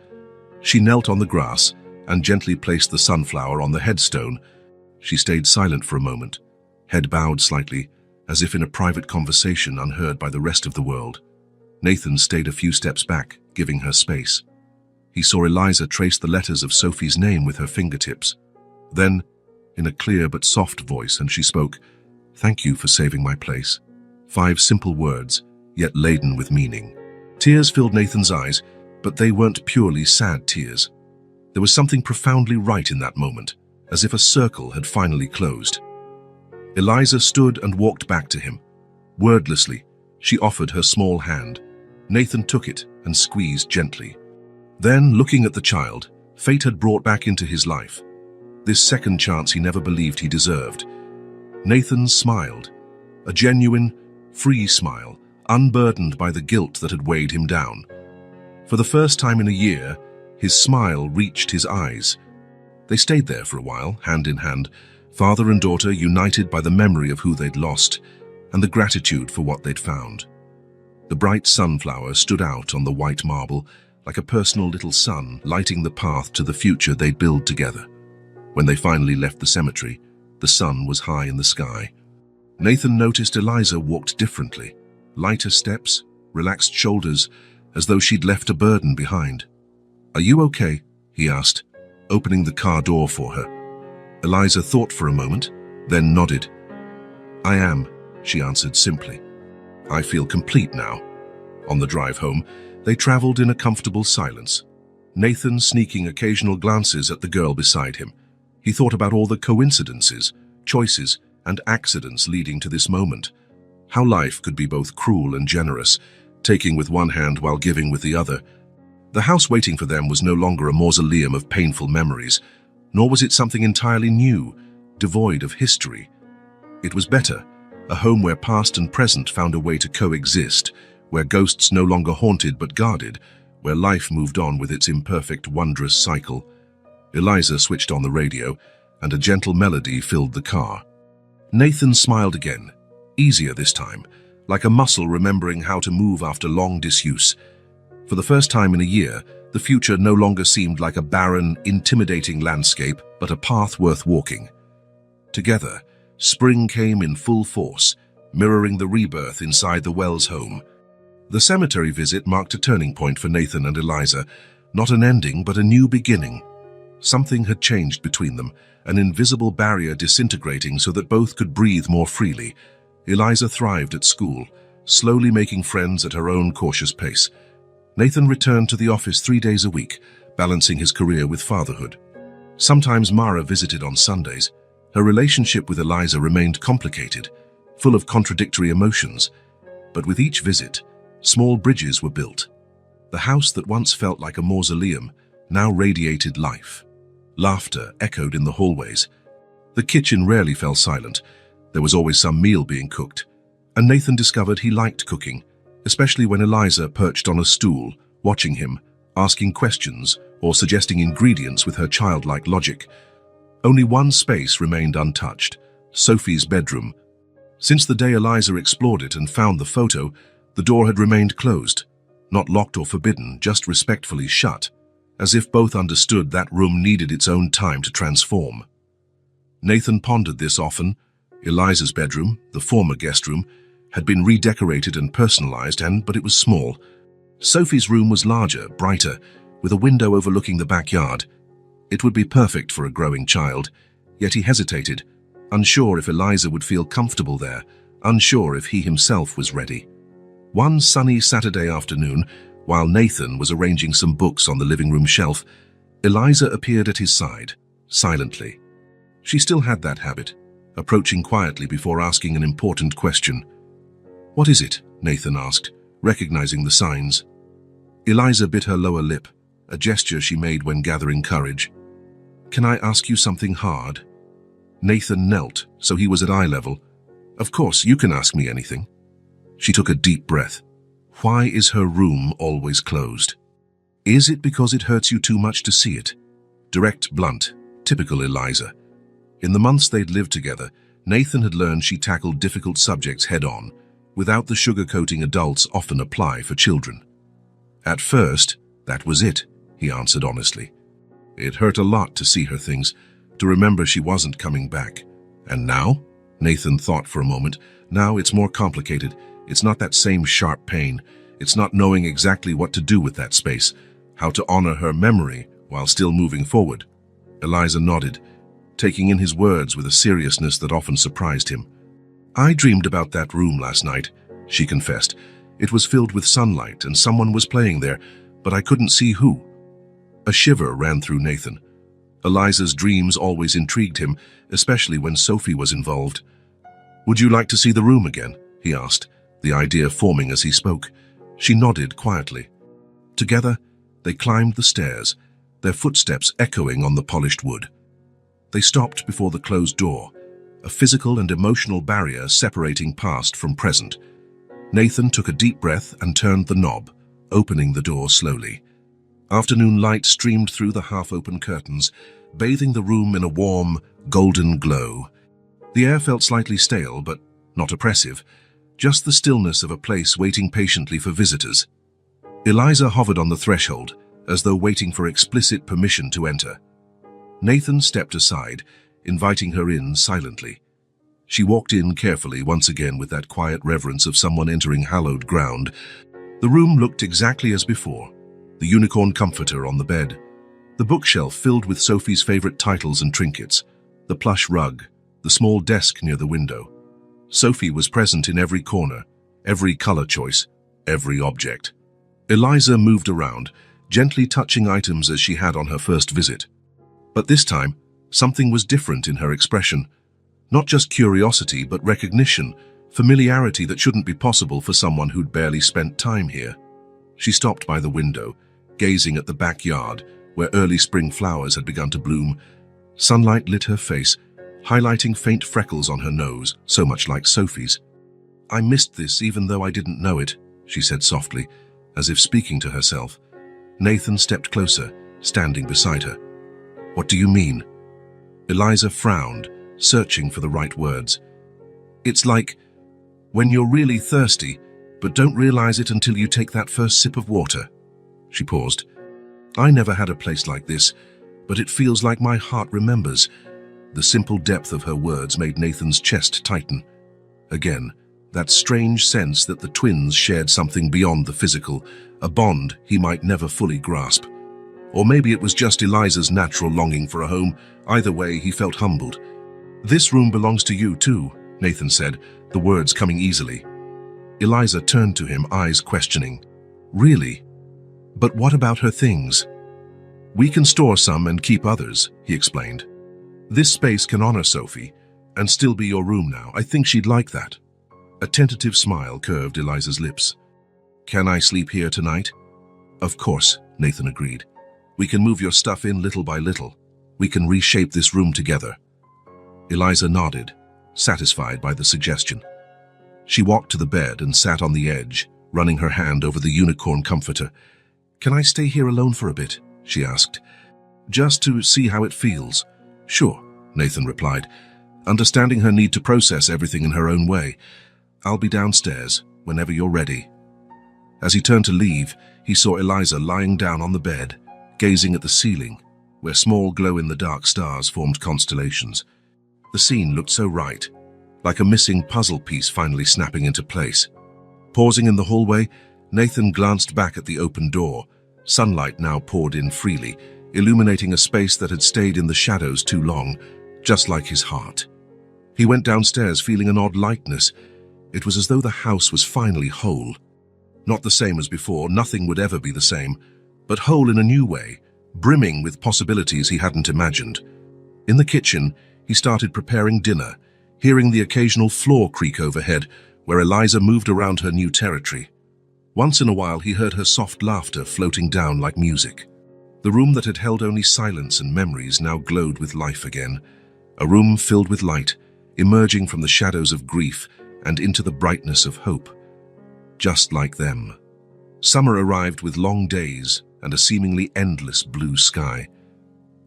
She knelt on the grass and gently placed the sunflower on the headstone. She stayed silent for a moment, head bowed slightly, as if in a private conversation unheard by the rest of the world. Nathan stayed a few steps back, giving her space. He saw Eliza trace the letters of Sophie's name with her fingertips. Then, in a clear but soft voice, and she spoke, "Thank you for saving my place." 5 simple words, yet laden with meaning. Tears filled Nathan's eyes. But they weren't purely sad tears. There was something profoundly right in that moment, as if a circle had finally closed. Eliza stood and walked back to him. Wordlessly, she offered her small hand. Nathan took it and squeezed gently. Then, looking at the child, fate had brought back into his life this second chance he never believed he deserved. Nathan smiled, a genuine, free smile, unburdened by the guilt that had weighed him down. For the first time in a year, his smile reached his eyes. They stayed there for a while, hand in hand, father and daughter united by the memory of who they'd lost and the gratitude for what they'd found. The bright sunflower stood out on the white marble like a personal little sun lighting the path to the future they'd build together. When they finally left the cemetery, the sun was high in the sky. Nathan noticed Eliza walked differently, lighter steps, relaxed shoulders, as though she'd left a burden behind. "Are you okay?" he asked, opening the car door for her. Eliza thought for a moment, then nodded. "I am," she answered simply. "I feel complete now." On the drive home, they traveled in a comfortable silence, Nathan sneaking occasional glances at the girl beside him. He thought about all the coincidences, choices, and accidents leading to this moment. How life could be both cruel and generous, taking with one hand while giving with the other. The house waiting for them was no longer a mausoleum of painful memories, nor was it something entirely new, devoid of history. It was better, a home where past and present found a way to coexist, where ghosts no longer haunted but guarded, where life moved on with its imperfect, wondrous cycle. Eliza switched on the radio, and a gentle melody filled the car. Nathan smiled again, easier this time, like a muscle remembering how to move after long disuse. For the first time in a year, the future no longer seemed like a barren, intimidating landscape, but a path worth walking. Together, spring came in full force, mirroring the rebirth inside the Wells home. The cemetery visit marked a turning point for Nathan and Eliza, not an ending, but a new beginning. Something had changed between them, an invisible barrier disintegrating so that both could breathe more freely. Eliza thrived at school, slowly making friends at her own cautious pace. Nathan returned to the office 3 days a week, balancing his career with fatherhood. Sometimes Mara visited on Sundays. Her relationship with Eliza remained complicated, full of contradictory emotions. But with each visit, small bridges were built. The house that once felt like a mausoleum now radiated life. Laughter echoed in the hallways. The kitchen rarely fell silent. There was always some meal being cooked. And Nathan discovered he liked cooking, especially when Eliza perched on a stool, watching him, asking questions, or suggesting ingredients with her childlike logic. Only one space remained untouched, Sophie's bedroom. Since the day Eliza explored it and found the photo, the door had remained closed, not locked or forbidden, just respectfully shut, as if both understood that room needed its own time to transform. Nathan pondered this often. Eliza's bedroom, the former guest room, had been redecorated and personalized, but it was small. Sophie's room was larger, brighter, with a window overlooking the backyard. It would be perfect for a growing child, yet he hesitated, unsure if Eliza would feel comfortable there, unsure if he himself was ready. One sunny Saturday afternoon, while Nathan was arranging some books on the living room shelf, Eliza appeared at his side, silently. She still had that habit, approaching quietly before asking an important question. "What is it?" Nathan asked, recognizing the signs. Eliza bit her lower lip, a gesture she made when gathering courage. "Can I ask you something hard?" Nathan knelt, so he was at eye level. "Of course, you can ask me anything." She took a deep breath. Why is her room always closed? Is it because it hurts you too much to see it? Direct, blunt, typical Eliza. In the months they'd lived together, Nathan had learned she tackled difficult subjects head-on, without the sugarcoating adults often apply for children. At first, that was it, he answered honestly. It hurt a lot to see her things, to remember she wasn't coming back. And now? Nathan thought for a moment. Now it's more complicated. It's not that same sharp pain. It's not knowing exactly what to do with that space, how to honor her memory while still moving forward. Eliza nodded, taking in his words with a seriousness that often surprised him. "I dreamed about that room last night," she confessed. "It was filled with sunlight and someone was playing there, but I couldn't see who. A shiver ran through Nathan. Eliza's dreams always intrigued him, especially when Sophie was involved. "Would you like to see the room again?" he asked, the idea forming as he spoke. She nodded quietly. Together, they climbed the stairs, their footsteps echoing on the polished wood. They stopped before the closed door, a physical and emotional barrier separating past from present. Nathan took a deep breath and turned the knob, opening the door slowly. Afternoon light streamed through the half-open curtains, bathing the room in a warm, golden glow. The air felt slightly stale, but not oppressive, just the stillness of a place waiting patiently for visitors. Eliza hovered on the threshold, as though waiting for explicit permission to enter. Nathan stepped aside, inviting her in silently. She walked in carefully once again with that quiet reverence of someone entering hallowed ground. The room looked exactly as before. The unicorn comforter on the bed, the bookshelf filled with Sophie's favorite titles and trinkets, the plush rug, the small desk near the window. Sophie was present in every corner, every color choice, every object. Eliza moved around, gently touching items as she had on her first visit. But this time, something was different in her expression. Not just curiosity, but recognition, familiarity that shouldn't be possible for someone who'd barely spent time here. She stopped by the window, gazing at the backyard, where early spring flowers had begun to bloom. Sunlight lit her face, highlighting faint freckles on her nose, so much like Sophie's. "I missed this even though I didn't know it," she said softly, as if speaking to herself. Nathan stepped closer, standing beside her. "What do you mean?" Eliza frowned, searching for the right words. "It's like when you're really thirsty, but don't realize it until you take that first sip of water." She paused. "I never had a place like this, but it feels like my heart remembers." The simple depth of her words made Nathan's chest tighten. Again, that strange sense that the twins shared something beyond the physical, a bond he might never fully grasp. Or maybe it was just Eliza's natural longing for a home. Either way, he felt humbled. "This room belongs to you too," Nathan said, the words coming easily. Eliza turned to him, eyes questioning. "Really? But what about her things?" "We can store some and keep others," he explained. "This space can honor Sophie and still be your room now. I think she'd like that." A tentative smile curved Eliza's lips. "Can I sleep here tonight?" "Of course," Nathan agreed. "We can move your stuff in little by little. We can reshape this room together." Eliza nodded, satisfied by the suggestion. She walked to the bed and sat on the edge, running her hand over the unicorn comforter. "Can I stay here alone for a bit?" she asked. "Just to see how it feels." "Sure," Nathan replied, understanding her need to process everything in her own way. "I'll be downstairs whenever you're ready." As he turned to leave, he saw Eliza lying down on the bed, gazing at the ceiling, where small glow-in-the-dark stars formed constellations. The scene looked so right, like a missing puzzle piece finally snapping into place. Pausing in the hallway, Nathan glanced back at the open door. Sunlight now poured in freely, illuminating a space that had stayed in the shadows too long, just like his heart. He went downstairs feeling an odd lightness. It was as though the house was finally whole. Not the same as before, nothing would ever be the same, but whole in a new way, brimming with possibilities he hadn't imagined. In the kitchen, he started preparing dinner, hearing the occasional floor creak overhead, where Eliza moved around her new territory. Once in a while, he heard her soft laughter floating down like music. The room that had held only silence and memories now glowed with life again. A room filled with light, emerging from the shadows of grief and into the brightness of hope. Just like them. Summer arrived with long days and a seemingly endless blue sky.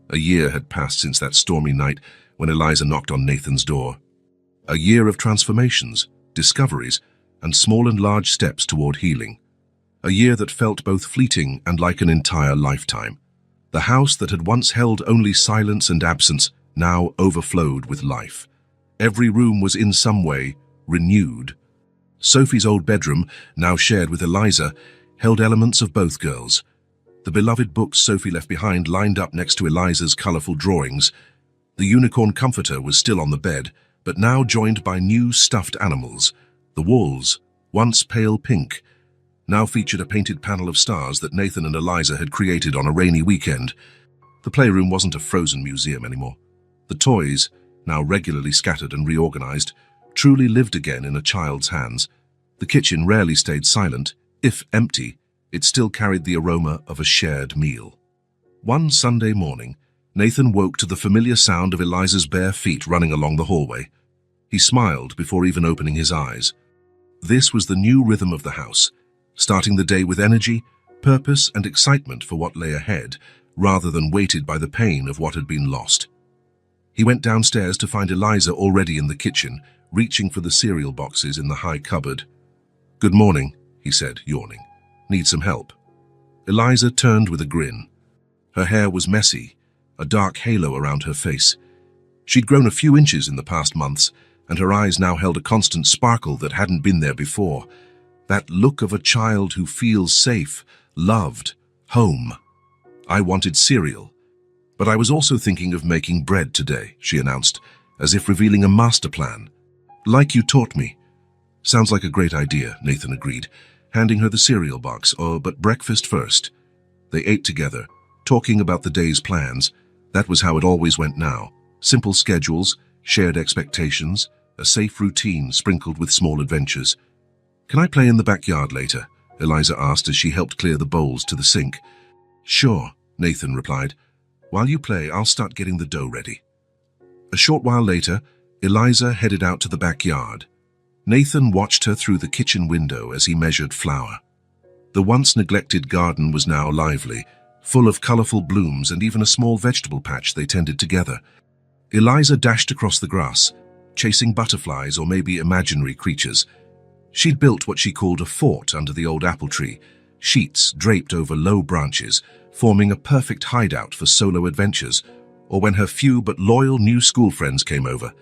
A year had passed since that stormy night when Eliza knocked on Nathan's door. A year of transformations, discoveries, and small and large steps toward healing. A year that felt both fleeting and like an entire lifetime. The house that had once held only silence and absence now overflowed with life. Every room was in some way renewed. Sophie's old bedroom, now shared with Eliza, held elements of both girls. The beloved books Sophie left behind lined up next to Eliza's colorful drawings. The unicorn comforter was still on the bed, but now joined by new stuffed animals. The walls, once pale pink, now featured a painted panel of stars that Nathan and Eliza had created on a rainy weekend. The playroom wasn't a frozen museum anymore. The toys, now regularly scattered and reorganized, truly lived again in a child's hands. The kitchen rarely stayed silent. If empty, it still carried the aroma of a shared meal. One Sunday morning, Nathan woke to the familiar sound of Eliza's bare feet running along the hallway. He smiled before even opening his eyes. This was the new rhythm of the house, starting the day with energy, purpose, and excitement for what lay ahead, rather than weighted by the pain of what had been lost. He went downstairs to find Eliza already in the kitchen, reaching for the cereal boxes in the high cupboard. "Good morning," he said, yawning. "Need some help?" Eliza turned with a grin. Her hair was messy, a dark halo around her face. She'd grown a few inches in the past months, and her eyes now held a constant sparkle that hadn't been there before. That look of a child who feels safe, loved, home. "I wanted cereal, but I was also thinking of making bread today," she announced, as if revealing a master plan. "Like you taught me." "Sounds like a great idea," Nathan agreed, handing her the cereal box. "Oh, but breakfast first." They ate together, talking about the day's plans. That was how it always went now. Simple schedules, shared expectations, a safe routine sprinkled with small adventures. "Can I play in the backyard later?" Eliza asked as she helped clear the bowls to the sink. "Sure," Nathan replied. "While you play, I'll start getting the dough ready." A short while later, Eliza headed out to the backyard. Nathan watched her through the kitchen window as he measured flour. The once neglected garden was now lively, full of colorful blooms and even a small vegetable patch they tended together. Eliza dashed across the grass, chasing butterflies or maybe imaginary creatures. She'd built what she called a fort under the old apple tree, sheets draped over low branches, forming a perfect hideout for solo adventures, or when her few but loyal new school friends came over.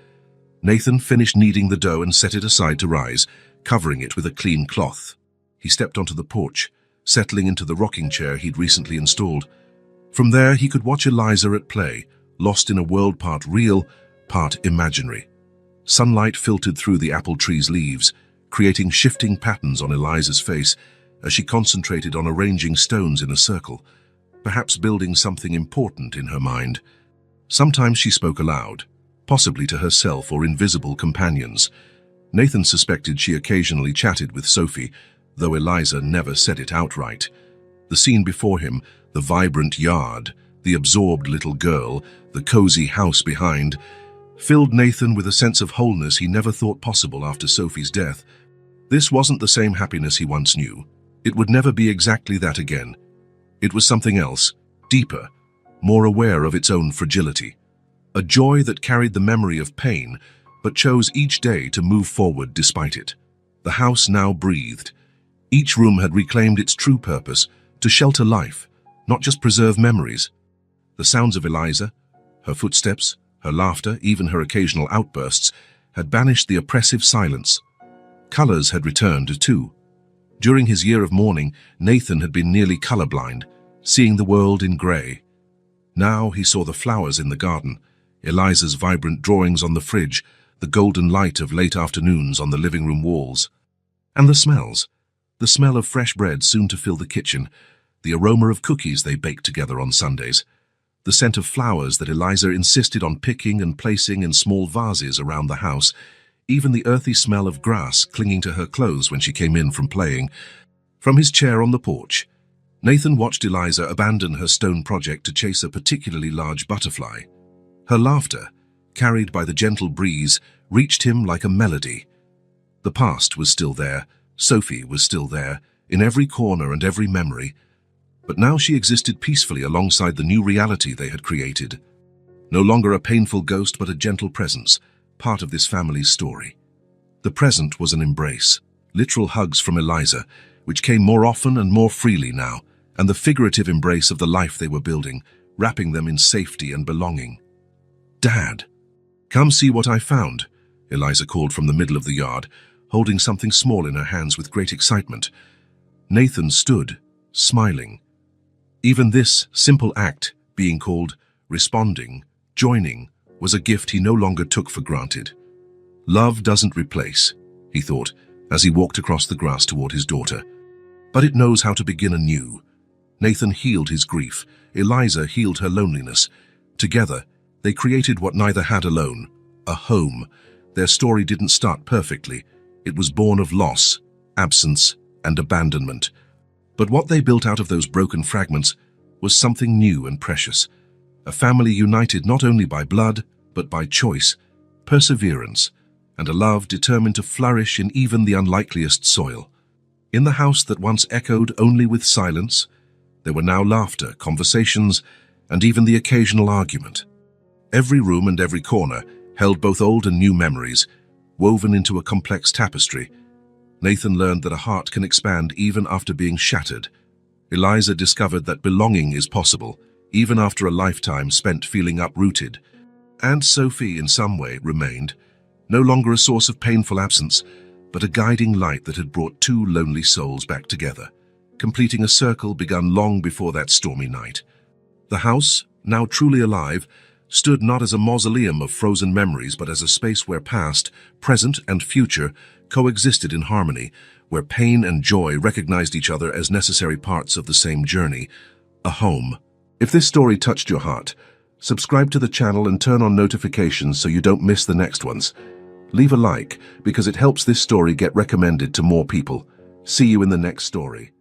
Nathan finished kneading the dough and set it aside to rise, covering it with a clean cloth. He stepped onto the porch, settling into the rocking chair he'd recently installed. From there, he could watch Eliza at play, lost in a world part real, part imaginary. Sunlight filtered through the apple tree's leaves, creating shifting patterns on Eliza's face as she concentrated on arranging stones in a circle, perhaps building something important in her mind. Sometimes she spoke aloud, possibly to herself or invisible companions. Nathan suspected she occasionally chatted with Sophie, though Eliza never said it outright. The scene before him, the vibrant yard, the absorbed little girl, the cozy house behind, filled Nathan with a sense of wholeness he never thought possible after Sophie's death. This wasn't the same happiness he once knew. It would never be exactly that again. It was something else, deeper, more aware of its own fragility. A joy that carried the memory of pain, but chose each day to move forward despite it. The house now breathed. Each room had reclaimed its true purpose, to shelter life, not just preserve memories. The sounds of Eliza, her footsteps, her laughter, even her occasional outbursts, had banished the oppressive silence. Colors had returned, too. During his year of mourning, Nathan had been nearly colorblind, seeing the world in gray. Now he saw the flowers in the garden, Eliza's vibrant drawings on the fridge, the golden light of late afternoons on the living room walls. And the smells. The smell of fresh bread soon to fill the kitchen, the aroma of cookies they baked together on Sundays, the scent of flowers that Eliza insisted on picking and placing in small vases around the house, even the earthy smell of grass clinging to her clothes when she came in from playing. From his chair on the porch, Nathan watched Eliza abandon her stone project to chase a particularly large butterfly. Her laughter, carried by the gentle breeze, reached him like a melody. The past was still there, Sophie was still there, in every corner and every memory, but now she existed peacefully alongside the new reality they had created. No longer a painful ghost, but a gentle presence, part of this family's story. The present was an embrace, literal hugs from Eliza, which came more often and more freely now, and the figurative embrace of the life they were building, wrapping them in safety and belonging. "Dad, come see what I found," Eliza called from the middle of the yard, holding something small in her hands with great excitement. Nathan stood, smiling. Even this simple act, being called, responding, joining, was a gift he no longer took for granted. Love doesn't replace, he thought, as he walked across the grass toward his daughter. But it knows how to begin anew. Nathan healed his grief. Eliza healed her loneliness. Together, they created what neither had alone, a home. Their story didn't start perfectly. It was born of loss, absence, and abandonment. But what they built out of those broken fragments was something new and precious. A family united not only by blood, but by choice, perseverance, and a love determined to flourish in even the unlikeliest soil. In the house that once echoed only with silence, there were now laughter, conversations, and even the occasional argument. Every room and every corner held both old and new memories, woven into a complex tapestry. Nathan learned that a heart can expand even after being shattered. Eliza discovered that belonging is possible, even after a lifetime spent feeling uprooted. And Sophie, in some way, remained, no longer a source of painful absence, but a guiding light that had brought two lonely souls back together, completing a circle begun long before that stormy night. The house, now truly alive, stood not as a mausoleum of frozen memories, but as a space where past, present, and future coexisted in harmony, where pain and joy recognized each other as necessary parts of the same journey, a home. If this story touched your heart, subscribe to the channel and turn on notifications so you don't miss the next ones. Leave a like, because it helps this story get recommended to more people. See you in the next story.